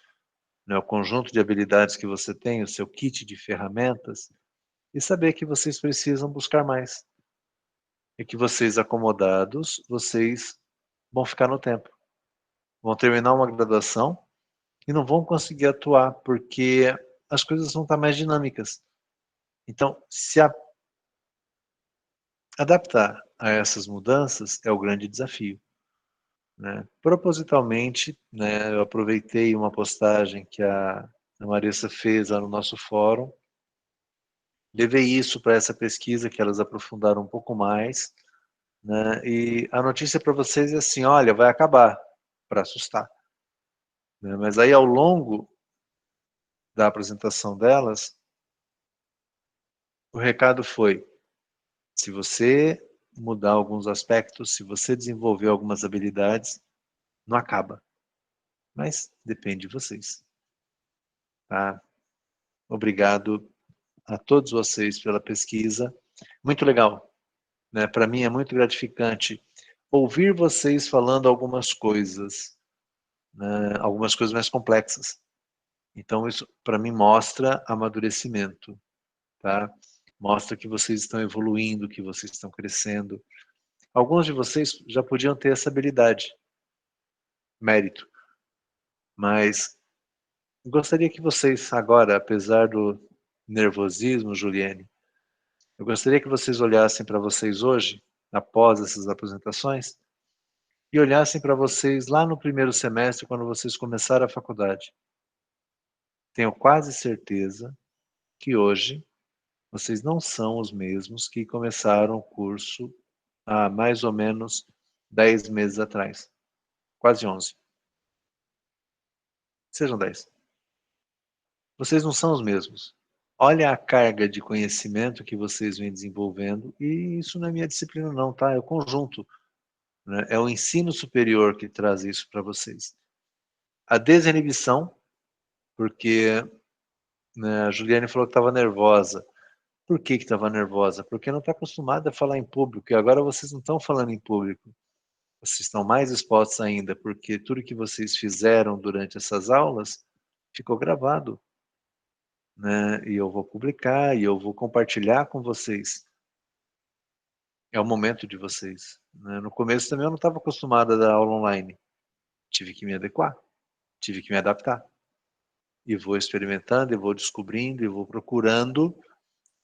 né, o conjunto de habilidades que você tem, o seu kit de ferramentas, e saber que vocês precisam buscar mais. E que vocês acomodados, vocês vão ficar no tempo. Vão terminar uma graduação e não vão conseguir atuar, porque as coisas vão estar mais dinâmicas. Então, se adaptar a essas mudanças é o grande desafio, né? Propositalmente, né, eu aproveitei uma postagem que a Marissa fez lá no nosso fórum, levei isso para essa pesquisa que elas aprofundaram um pouco mais, né, e a notícia para vocês é assim, olha, vai acabar, para assustar, né, mas aí ao longo da apresentação delas, o recado foi, se você mudar alguns aspectos, se você desenvolver algumas habilidades, não acaba. Mas depende de vocês. Tá? Obrigado a todos vocês pela pesquisa. Muito legal. Né? Para mim é muito gratificante ouvir vocês falando algumas coisas, né? Algumas coisas mais complexas. Então isso para mim mostra amadurecimento, tá? Mostra que vocês estão evoluindo, que vocês estão crescendo. Alguns de vocês já podiam ter essa habilidade, mérito, mas gostaria que vocês agora, apesar do nervosismo, Juliane, eu gostaria que vocês olhassem para vocês hoje, após essas apresentações, e olhassem para vocês lá no primeiro semestre, quando vocês começaram a faculdade. Tenho quase certeza que hoje vocês não são os mesmos que começaram o curso há mais ou menos 10 meses atrás. Quase 11. Sejam 10. Vocês não são os mesmos. Olha a carga de conhecimento que vocês vêm desenvolvendo, e isso não é minha disciplina não, tá? É o conjunto. Né? É o ensino superior que traz isso para vocês. A desinibição, porque né, a Juliane falou que estava nervosa. Por que estava nervosa? Porque não está acostumada a falar em público, e agora vocês não estão falando em público. Vocês estão mais expostos ainda, porque tudo que vocês fizeram durante essas aulas ficou gravado. Né? E eu vou publicar, e eu vou compartilhar com vocês. É o momento de vocês. Né? No começo também eu não estava acostumado a dar aula online. Tive que me adequar, tive que me adaptar. E vou experimentando, e vou descobrindo, e vou procurando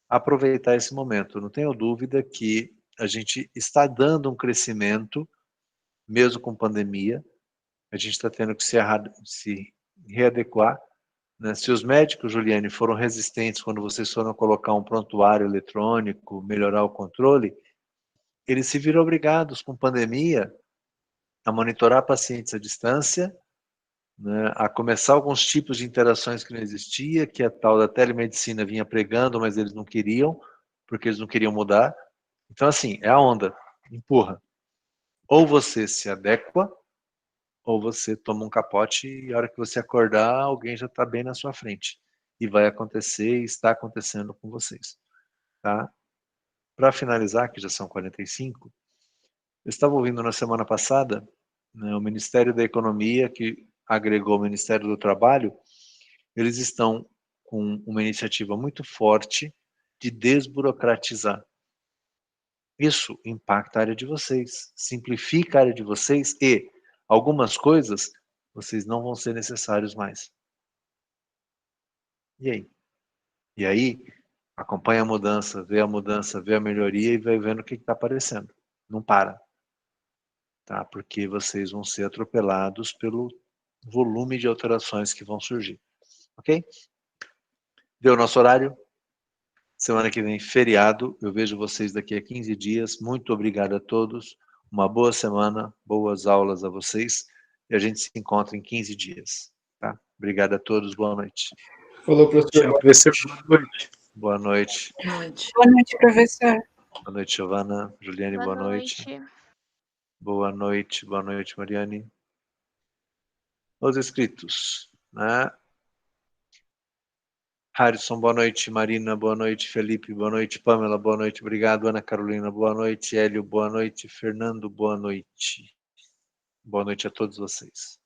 aproveitar esse momento. Não tenho dúvida que a gente está dando um crescimento, mesmo com pandemia. A gente está tendo que se readequar. Né? Se os médicos, Juliane, foram resistentes quando vocês foram colocar um prontuário eletrônico, melhorar o controle, eles se viram obrigados, com pandemia, a monitorar pacientes à distância, né, a começar alguns tipos de interações que não existia, que a tal da telemedicina vinha pregando, mas eles não queriam, porque eles não queriam mudar. Então, assim, é a onda, empurra. Ou você se adequa, ou você toma um capote e a hora que você acordar, alguém já está bem na sua frente. E vai acontecer, e está acontecendo com vocês. Tá? Para finalizar, que já são 45, eu estava ouvindo na semana passada, né, o Ministério da Economia, que agregou o Ministério do Trabalho, eles estão com uma iniciativa muito forte de desburocratizar. Isso impacta a área de vocês, simplifica a área de vocês e algumas coisas vocês não vão ser necessários mais. E aí? E aí, acompanha a mudança, vê a melhoria e vai vendo o que está aparecendo. Não para. Tá? Porque vocês vão ser atropelados pelo volume de alterações que vão surgir. Ok? Deu nosso horário? Semana que vem, feriado. Eu vejo vocês daqui a 15 dias. Muito obrigado a todos. Uma boa semana, boas aulas a vocês. E a gente se encontra em 15 dias. Tá? Obrigado a todos. Boa noite. Falou, professor. Tchau, professor. Boa noite. Boa noite. Boa noite, professor. Boa noite, Giovana. Juliane, boa noite. Boa noite, Mariane. Os inscritos, né? Harrison, boa noite. Marina, boa noite. Felipe, boa noite. Pamela, boa noite. Obrigado. Ana Carolina, boa noite. Hélio, boa noite. Fernando, boa noite. Boa noite a todos vocês.